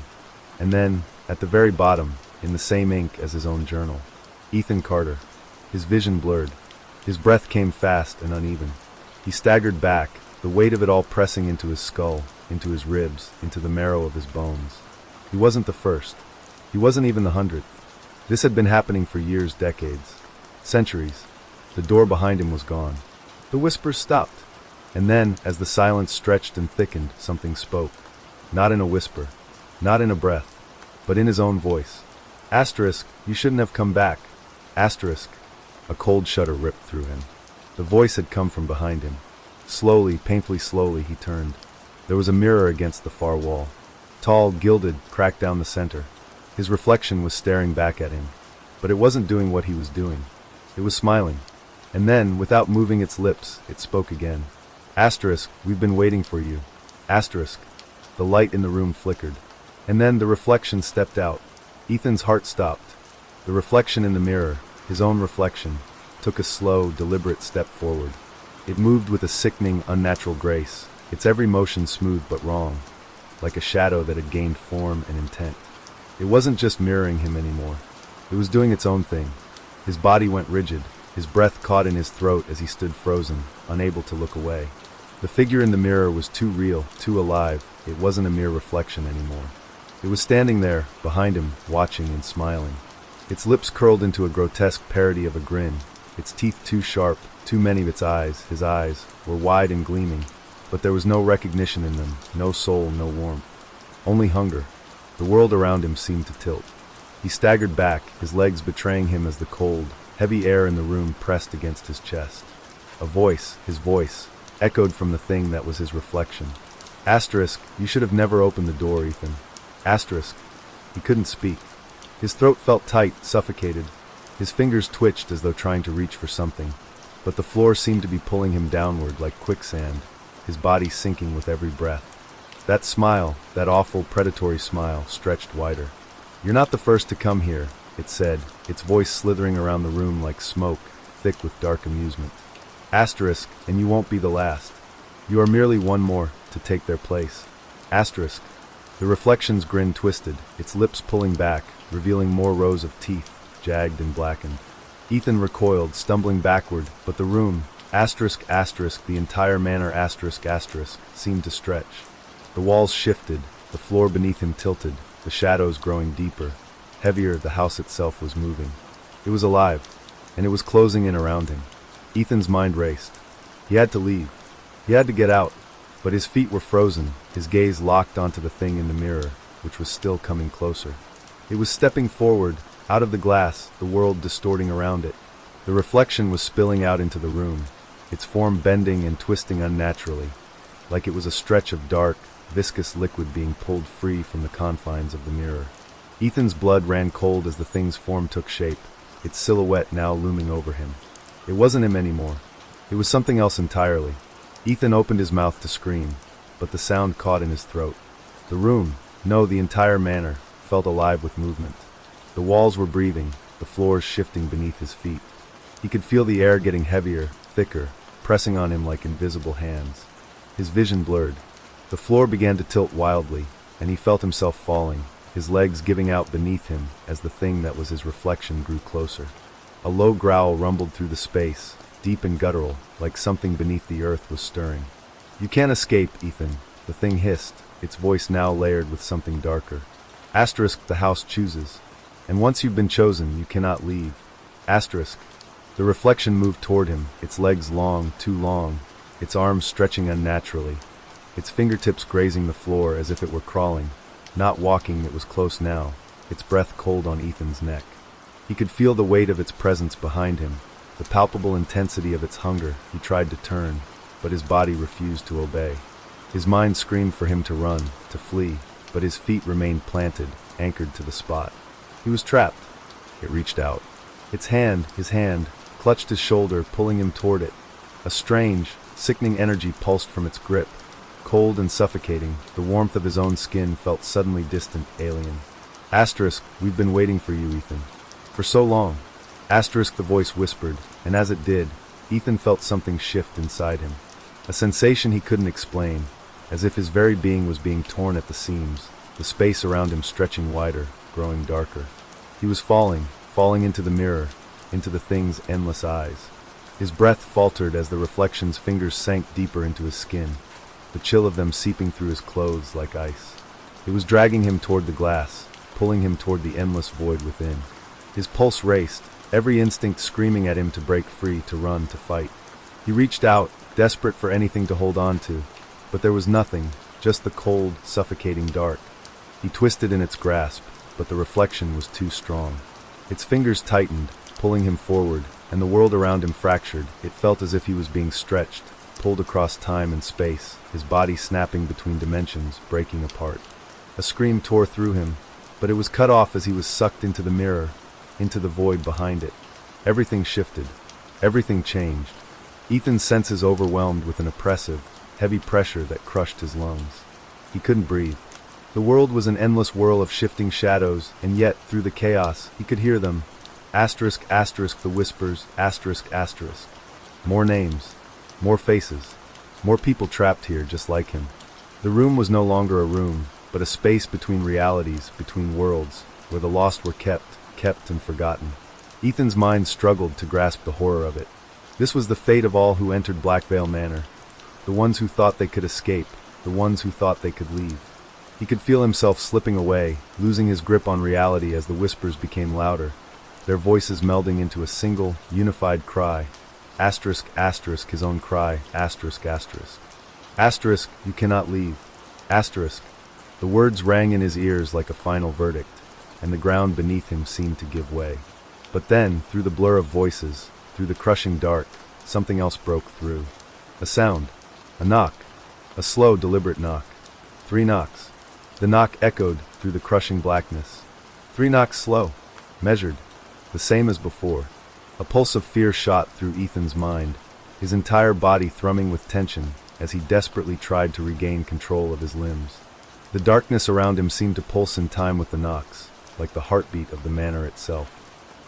And then, at the very bottom, in the same ink as his own journal, Ethan Carter. His vision blurred. His breath came fast and uneven. He staggered back, the weight of it all pressing into his skull, into his ribs, into the marrow of his bones. He wasn't the first. He wasn't even the 100th. This had been happening for years, decades, centuries. The door behind him was gone. The whispers stopped. And then, as the silence stretched and thickened, something spoke. Not in a whisper, not in a breath, but in his own voice. Asterisk, you shouldn't have come back. Asterisk. A cold shudder ripped through him. The voice had come from behind him. Slowly, painfully slowly, he turned. There was a mirror against the far wall. Tall, gilded, cracked down the center. His reflection was staring back at him. But it wasn't doing what he was doing. It was smiling. And then, without moving its lips, it spoke again. Asterisk, we've been waiting for you. Asterisk. The light in the room flickered. And then the reflection stepped out. Ethan's heart stopped. The reflection in the mirror, his own reflection, took a slow, deliberate step forward. It moved with a sickening, unnatural grace, its every motion smooth but wrong, like a shadow that had gained form and intent. It wasn't just mirroring him anymore. It was doing its own thing. His body went rigid, his breath caught in his throat as he stood frozen, unable to look away. The figure in the mirror was too real, too alive. It wasn't a mere reflection anymore. It was standing there, behind him, watching and smiling. Its lips curled into a grotesque parody of a grin, its teeth too sharp, too many of its eyes, his eyes, were wide and gleaming, but there was no recognition in them, no soul, no warmth. Only hunger. The world around him seemed to tilt. He staggered back, his legs betraying him as the cold, heavy air in the room pressed against his chest. A voice, his voice, echoed from the thing that was his reflection. Asterisk, you should have never opened the door, Ethan. Asterisk. He couldn't speak. His throat felt tight, suffocated. His fingers twitched as though trying to reach for something, but the floor seemed to be pulling him downward like quicksand, his body sinking with every breath. That smile, that awful, predatory smile, stretched wider. You're not the first to come here, it said, its voice slithering around the room like smoke, thick with dark amusement. Asterisk, and you won't be the last. You are merely one more to take their place. Asterisk. The reflection's grin twisted, its lips pulling back, revealing more rows of teeth, jagged and blackened. Ethan recoiled, stumbling backward, but the room, asterisk, asterisk, the entire manor, asterisk, asterisk, seemed to stretch. The walls shifted, the floor beneath him tilted, the shadows growing deeper. Heavier, the house itself was moving. It was alive, and it was closing in around him. Ethan's mind raced. He had to leave. He had to get out. But his feet were frozen, his gaze locked onto the thing in the mirror, which was still coming closer. It was stepping forward, out of the glass, the world distorting around it. The reflection was spilling out into the room, its form bending and twisting unnaturally, like it was a stretch of dark, viscous liquid being pulled free from the confines of the mirror. Ethan's blood ran cold as the thing's form took shape, its silhouette now looming over him. It wasn't him anymore. It was something else entirely. Ethan opened his mouth to scream, but the sound caught in his throat. The room, no, the entire manor, felt alive with movement. The walls were breathing, the floors shifting beneath his feet. He could feel the air getting heavier, thicker, pressing on him like invisible hands. His vision blurred. The floor began to tilt wildly, and he felt himself falling, his legs giving out beneath him as the thing that was his reflection grew closer. A low growl rumbled through the space, deep and guttural, like something beneath the earth was stirring. "You can't escape, Ethan," the thing hissed, its voice now layered with something darker. Asterisk, the house chooses. And once you've been chosen, you cannot leave. Asterisk. The reflection moved toward him, its legs long, too long, its arms stretching unnaturally, its fingertips grazing the floor as if it were crawling. Not walking, it was close now, its breath cold on Ethan's neck. He could feel the weight of its presence behind him, the palpable intensity of its hunger. He tried to turn, but his body refused to obey. His mind screamed for him to run, to flee, but his feet remained planted, anchored to the spot. He was trapped. It reached out. His hand, clutched his shoulder, pulling him toward it. A strange, sickening energy pulsed from its grip. Cold and suffocating, the warmth of his own skin felt suddenly distant, alien. Asterisk, we've been waiting for you, Ethan. For so long. Asterisk, the voice whispered, and as it did, Ethan felt something shift inside him. A sensation he couldn't explain, as if his very being was being torn at the seams, the space around him stretching wider, growing darker. He was falling into the mirror, into the thing's endless eyes. His breath faltered as the reflection's fingers sank deeper into his skin, the chill of them seeping through his clothes like ice. It was dragging him toward the glass, pulling him toward the endless void within. His pulse raced, every instinct screaming at him to break free, to run, to fight. He reached out, desperate for anything to hold on to, but there was nothing, just the cold, suffocating dark. He twisted in its grasp, but the reflection was too strong. Its fingers tightened, pulling him forward, and the world around him fractured. It felt as if he was being stretched, pulled across time and space, his body snapping between dimensions, breaking apart. A scream tore through him, but it was cut off as he was sucked into the mirror, into the void behind it. Everything shifted. Everything changed. Ethan's senses overwhelmed with an oppressive, heavy pressure that crushed his lungs. He couldn't breathe. The world was an endless whirl of shifting shadows, and yet, through the chaos, he could hear them. Asterisk, asterisk, the whispers, asterisk, asterisk. More names. More faces. More people trapped here just like him. The room was no longer a room, but a space between realities, between worlds, where the lost were kept and forgotten. Ethan's mind struggled to grasp the horror of it. This was the fate of all who entered Blackvale Manor. The ones who thought they could escape, the ones who thought they could leave. He could feel himself slipping away, losing his grip on reality as the whispers became louder, their voices melding into a single, unified cry. Asterisk, asterisk, his own cry, asterisk, asterisk. Asterisk, you cannot leave. Asterisk. The words rang in his ears like a final verdict, and the ground beneath him seemed to give way. But then, through the blur of voices, through the crushing dark, something else broke through. A sound. A knock. A slow, deliberate knock. 3 knocks. The knock echoed through the crushing blackness. 3 knocks slow, measured, the same as before. A pulse of fear shot through Ethan's mind, his entire body thrumming with tension as he desperately tried to regain control of his limbs. The darkness around him seemed to pulse in time with the knocks, like the heartbeat of the manor itself.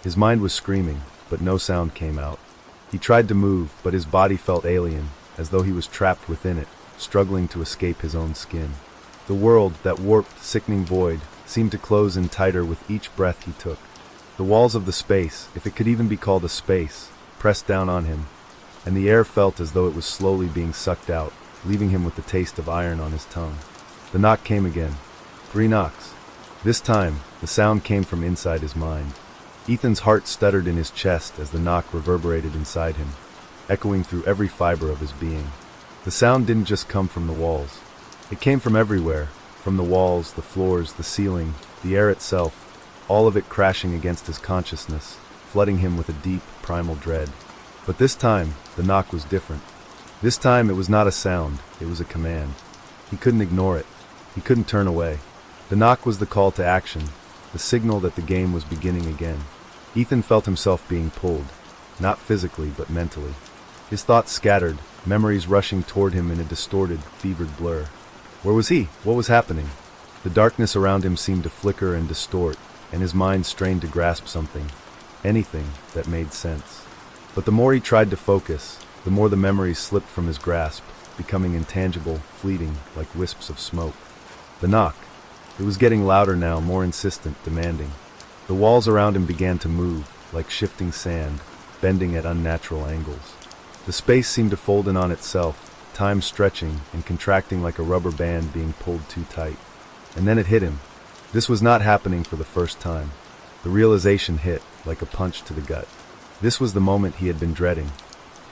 His mind was screaming, but no sound came out. He tried to move, but his body felt alien, as though he was trapped within it, struggling to escape his own skin. The world, that warped, sickening void, seemed to close in tighter with each breath he took. The walls of the space, if it could even be called a space, pressed down on him, and the air felt as though it was slowly being sucked out, leaving him with the taste of iron on his tongue. The knock came again. 3 knocks. This time, the sound came from inside his mind. Ethan's heart stuttered in his chest as the knock reverberated inside him. echoing through every fiber of his being. The sound didn't just come from the walls. It came from everywhere, from the walls, the floors, the ceiling, the air itself, all of it crashing against his consciousness, flooding him with a deep, primal dread. But this time, the knock was different. This time it was not a sound, it was a command. He couldn't ignore it. He couldn't turn away. The knock was the call to action, the signal that the game was beginning again. Ethan felt himself being pulled, not physically but mentally. His thoughts scattered, memories rushing toward him in a distorted, fevered blur. Where was he? What was happening? The darkness around him seemed to flicker and distort, and his mind strained to grasp something, anything that made sense. But the more he tried to focus, the more the memories slipped from his grasp, becoming intangible, fleeting, like wisps of smoke. The knock. It was getting louder now, more insistent, demanding. The walls around him began to move, like shifting sand, bending at unnatural angles. The space seemed to fold in on itself, time stretching and contracting like a rubber band being pulled too tight. And then it hit him. This was not happening for the first time. The realization hit, like a punch to the gut. This was the moment he had been dreading.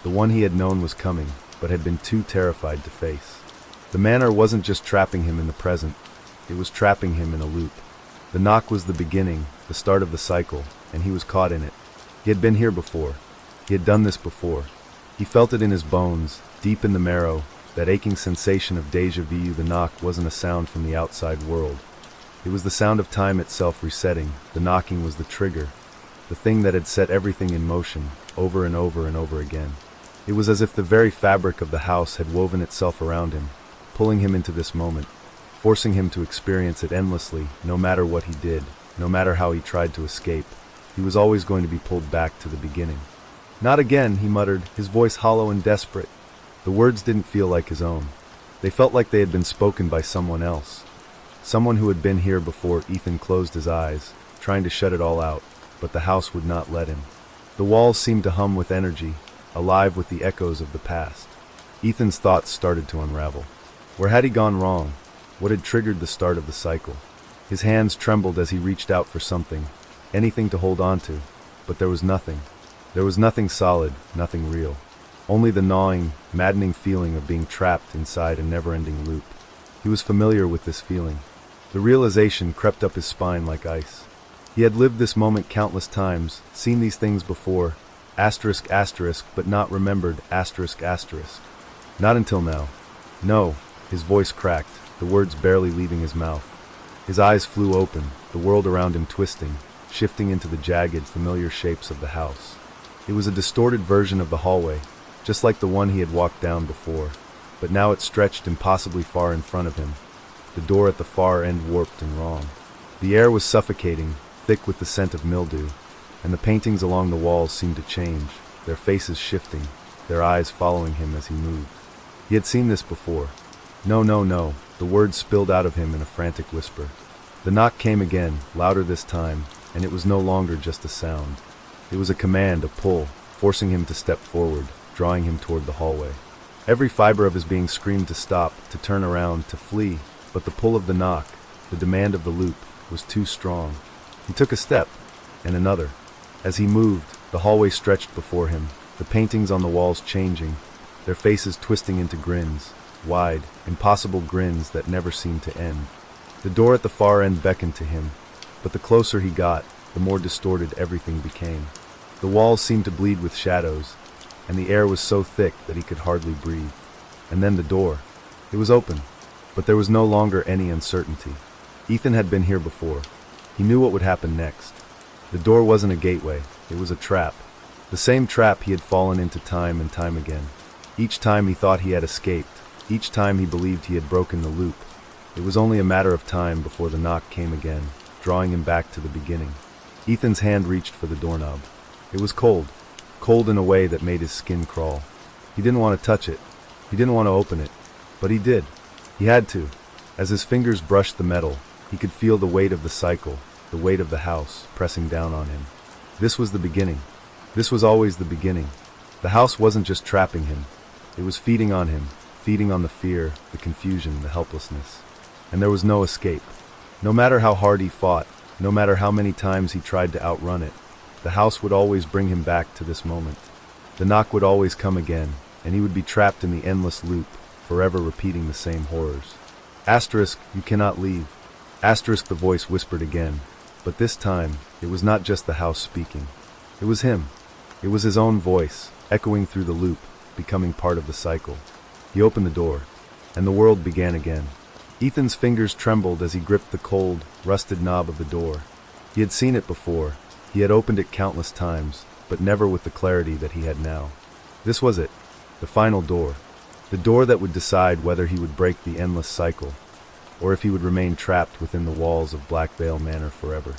The one he had known was coming, but had been too terrified to face. The manor wasn't just trapping him in the present, it was trapping him in a loop. The knock was the beginning, the start of the cycle, and he was caught in it. He had been here before. He had done this before. He felt it in his bones, deep in the marrow, that aching sensation of déjà vu. The knock wasn't a sound from the outside world. It was the sound of time itself resetting. The knocking was the trigger, the thing that had set everything in motion, over and over and over again. It was as if the very fabric of the house had woven itself around him, pulling him into this moment, forcing him to experience it endlessly. No matter what he did, no matter how he tried to escape, he was always going to be pulled back to the beginning. "Not again," he muttered, his voice hollow and desperate. The words didn't feel like his own. They felt like they had been spoken by someone else. Someone who had been here before. Ethan closed his eyes, trying to shut it all out, but the house would not let him. The walls seemed to hum with energy, alive with the echoes of the past. Ethan's thoughts started to unravel. Where had he gone wrong? What had triggered the start of the cycle? His hands trembled as he reached out for something, anything to hold on to, but there was nothing. There was nothing solid, nothing real. Only the gnawing, maddening feeling of being trapped inside a never-ending loop. He was familiar with this feeling. The realization crept up his spine like ice. He had lived this moment countless times, seen these things before, asterisk asterisk, but not remembered, asterisk asterisk. Not until now. No, his voice cracked, the words barely leaving his mouth. His eyes flew open, the world around him twisting, shifting into the jagged, familiar shapes of the house. It was a distorted version of the hallway, just like the one he had walked down before, but now it stretched impossibly far in front of him. The door at the far end warped and wrong. The air was suffocating, thick with the scent of mildew, and the paintings along the walls seemed to change, their faces shifting, their eyes following him as he moved. He had seen this before. No, no, no, the words spilled out of him in a frantic whisper. The knock came again, louder this time, and it was no longer just a sound. It was a command, a pull, forcing him to step forward, drawing him toward the hallway. Every fiber of his being screamed to stop, to turn around, to flee, but the pull of the knock, the demand of the loop, was too strong. He took a step, and another. As he moved, the hallway stretched before him, the paintings on the walls changing, their faces twisting into grins, wide, impossible grins that never seemed to end. The door at the far end beckoned to him, but the closer he got, the more distorted everything became. The walls seemed to bleed with shadows, and the air was so thick that he could hardly breathe. And then the door. It was open, but there was no longer any uncertainty. Ethan had been here before. He knew what would happen next. The door wasn't a gateway, it was a trap. The same trap he had fallen into time and time again. Each time he thought he had escaped, each time he believed he had broken the loop. It was only a matter of time before the knock came again, drawing him back to the beginning. Ethan's hand reached for the doorknob. It was cold, cold in a way that made his skin crawl. He didn't want to touch it. He didn't want to open it. But he did. He had to. As his fingers brushed the metal, he could feel the weight of the cycle, the weight of the house, pressing down on him. This was the beginning. This was always the beginning. The house wasn't just trapping him. It was feeding on him, feeding on the fear, the confusion, the helplessness. And there was no escape. No matter how hard he fought, no matter how many times he tried to outrun it, the house would always bring him back to this moment. The knock would always come again, and he would be trapped in the endless loop, forever repeating the same horrors. Asterisk, you cannot leave. Asterisk, the voice whispered again, but this time, it was not just the house speaking. It was him. It was his own voice, echoing through the loop, becoming part of the cycle. He opened the door, and the world began again. Ethan's fingers trembled as he gripped the cold, rusted knob of the door. He had seen it before. He had opened it countless times, but never with the clarity that he had now. This was it, the final door. The door that would decide whether he would break the endless cycle, or if he would remain trapped within the walls of Blackvale Manor forever.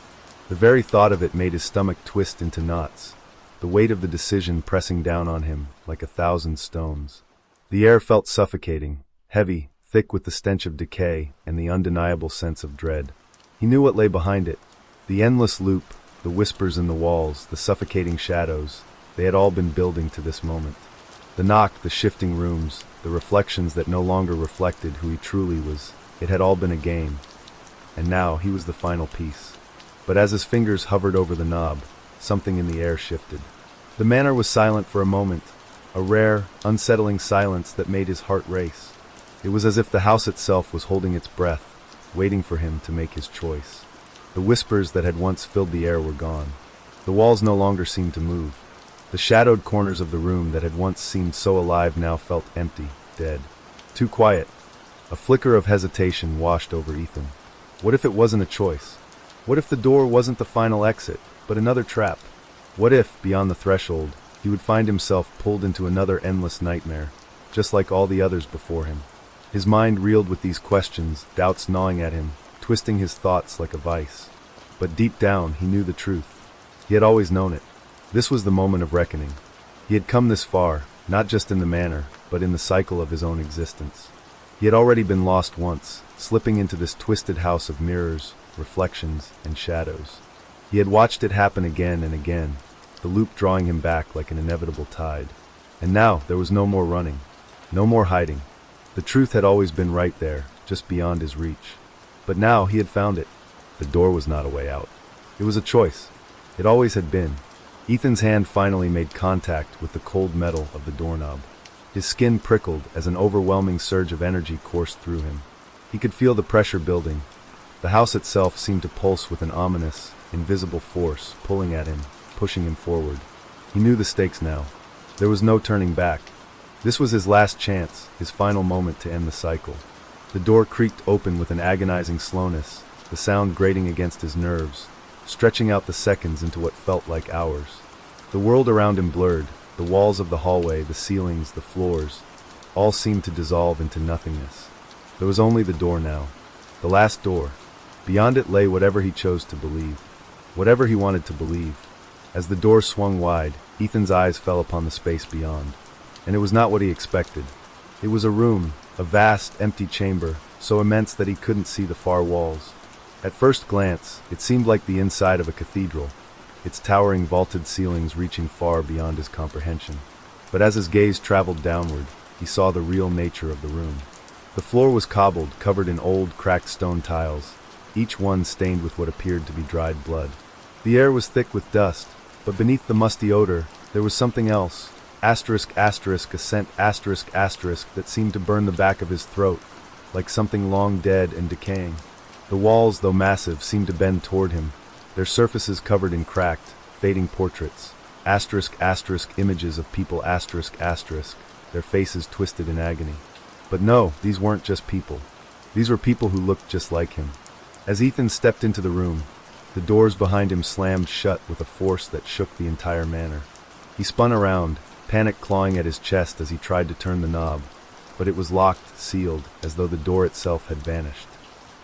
The very thought of it made his stomach twist into knots, the weight of the decision pressing down on him like 1,000 stones. The air felt suffocating, heavy, thick with the stench of decay and the undeniable sense of dread. He knew what lay behind it. The endless loop, the whispers in the walls, the suffocating shadows, they had all been building to this moment. The knock, the shifting rooms, the reflections that no longer reflected who he truly was, it had all been a game. And now he was the final piece. But as his fingers hovered over the knob, something in the air shifted. The manor was silent for a moment, a rare, unsettling silence that made his heart race. It was as if the house itself was holding its breath, waiting for him to make his choice. The whispers that had once filled the air were gone. The walls no longer seemed to move. The shadowed corners of the room that had once seemed so alive now felt empty, dead. Too quiet. A flicker of hesitation washed over Ethan. What if it wasn't a choice? What if the door wasn't the final exit, but another trap? What if, beyond the threshold, he would find himself pulled into another endless nightmare, just like all the others before him? His mind reeled with these questions, doubts gnawing at him, twisting his thoughts like a vice. But deep down, he knew the truth. He had always known it. This was the moment of reckoning. He had come this far, not just in the manor, but in the cycle of his own existence. He had already been lost once, slipping into this twisted house of mirrors, reflections, and shadows. He had watched it happen again and again, the loop drawing him back like an inevitable tide. And now there was no more running, no more hiding. The truth had always been right there, just beyond his reach. But now he had found it. The door was not a way out. It was a choice. It always had been. Ethan's hand finally made contact with the cold metal of the doorknob. His skin prickled as an overwhelming surge of energy coursed through him. He could feel the pressure building. The house itself seemed to pulse with an ominous, invisible force pulling at him, pushing him forward. He knew the stakes now. There was no turning back. This was his last chance, his final moment to end the cycle. The door creaked open with an agonizing slowness, the sound grating against his nerves, stretching out the seconds into what felt like hours. The world around him blurred, the walls of the hallway, the ceilings, the floors, all seemed to dissolve into nothingness. There was only the door now, the last door. Beyond it lay whatever he chose to believe, whatever he wanted to believe. As the door swung wide, Ethan's eyes fell upon the space beyond. And it was not what he expected. It was a room, a vast, empty chamber, so immense that he couldn't see the far walls. At first glance, it seemed like the inside of a cathedral, its towering vaulted ceilings reaching far beyond his comprehension. But as his gaze traveled downward, he saw the real nature of the room. The floor was cobbled, covered in old, cracked stone tiles, each one stained with what appeared to be dried blood. The air was thick with dust, but beneath the musty odor, there was something else. Asterisk, asterisk, a scent, asterisk, asterisk, that seemed to burn the back of his throat, like something long dead and decaying. The walls, though massive, seemed to bend toward him, their surfaces covered in cracked, fading portraits. Asterisk, asterisk, images of people, asterisk, asterisk, their faces twisted in agony. But no, these weren't just people. These were people who looked just like him. As Ethan stepped into the room, the doors behind him slammed shut with a force that shook the entire manor. He spun around, panic clawing at his chest as he tried to turn the knob, but it was locked, sealed, as though the door itself had vanished.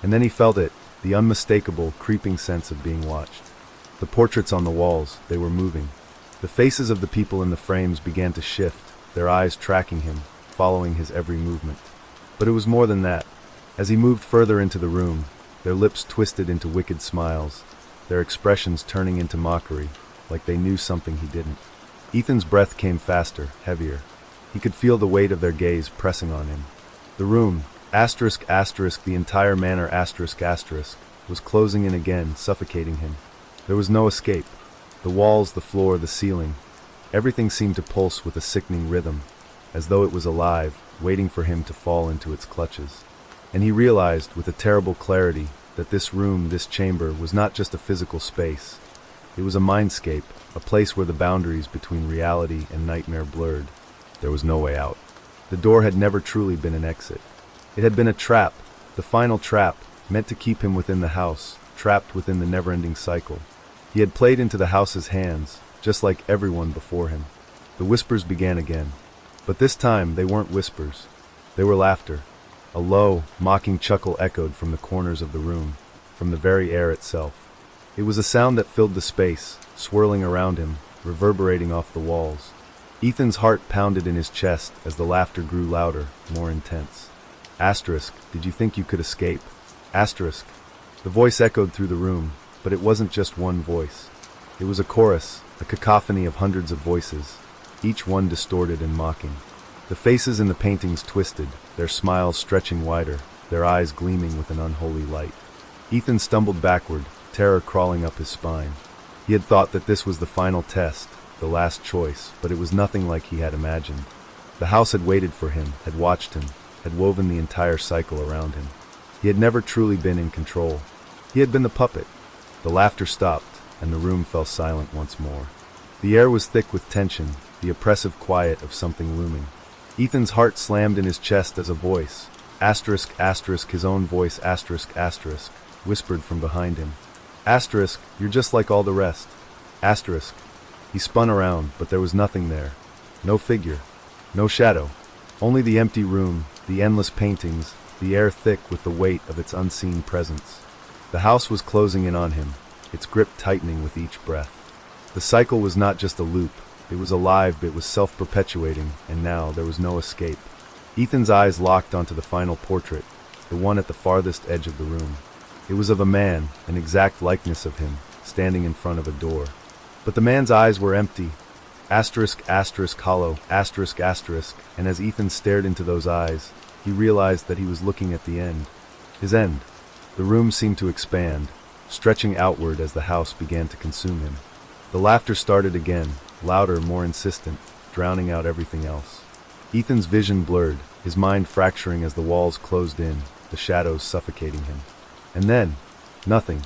And then he felt it, the unmistakable, creeping sense of being watched. The portraits on the walls, they were moving. The faces of the people in the frames began to shift, their eyes tracking him, following his every movement. But it was more than that. As he moved further into the room, their lips twisted into wicked smiles, their expressions turning into mockery, like they knew something he didn't. Ethan's breath came faster, heavier. He could feel the weight of their gaze pressing on him. The room, asterisk, asterisk, the entire manor, asterisk, asterisk, was closing in again, suffocating him. There was no escape. The walls, the floor, the ceiling. Everything seemed to pulse with a sickening rhythm, as though it was alive, waiting for him to fall into its clutches. And he realized, with a terrible clarity, that this room, this chamber, was not just a physical space. It was a mindscape, a place where the boundaries between reality and nightmare blurred. There was no way out. The door had never truly been an exit. It had been a trap, the final trap, meant to keep him within the house, trapped within the never-ending cycle. He had played into the house's hands, just like everyone before him. The whispers began again. But this time, they weren't whispers. They were laughter. A low, mocking chuckle echoed from the corners of the room, from the very air itself. It was a sound that filled the space, swirling around him, reverberating off the walls. Ethan's heart pounded in his chest as the laughter grew louder, more intense. Asterisk, did you think you could escape? Asterisk. The voice echoed through the room, but it wasn't just one voice. It was a chorus, a cacophony of hundreds of voices, each one distorted and mocking. The faces in the paintings twisted, their smiles stretching wider, their eyes gleaming with an unholy light. Ethan stumbled backward, terror crawling up his spine. He had thought that this was the final test, the last choice, but it was nothing like he had imagined. The house had waited for him, had watched him, had woven the entire cycle around him. He had never truly been in control. He had been the puppet. The laughter stopped, and the room fell silent once more. The air was thick with tension, the oppressive quiet of something looming. Ethan's heart slammed in his chest as a voice, asterisk, asterisk, his own voice, asterisk, asterisk, whispered from behind him. Asterisk, you're just like all the rest. Asterisk. He spun around, but there was nothing there. No figure. No shadow. Only the empty room, the endless paintings, the air thick with the weight of its unseen presence. The house was closing in on him, its grip tightening with each breath. The cycle was not just a loop. It was alive, it was self-perpetuating, and now there was no escape. Ethan's eyes locked onto the final portrait, the one at the farthest edge of the room. It was of a man, an exact likeness of him, standing in front of a door. But the man's eyes were empty. Asterisk, asterisk, hollow, asterisk, asterisk, and as Ethan stared into those eyes, he realized that he was looking at the end. His end. The room seemed to expand, stretching outward as the house began to consume him. The laughter started again, louder, more insistent, drowning out everything else. Ethan's vision blurred, his mind fracturing as the walls closed in, the shadows suffocating him. And then, nothing,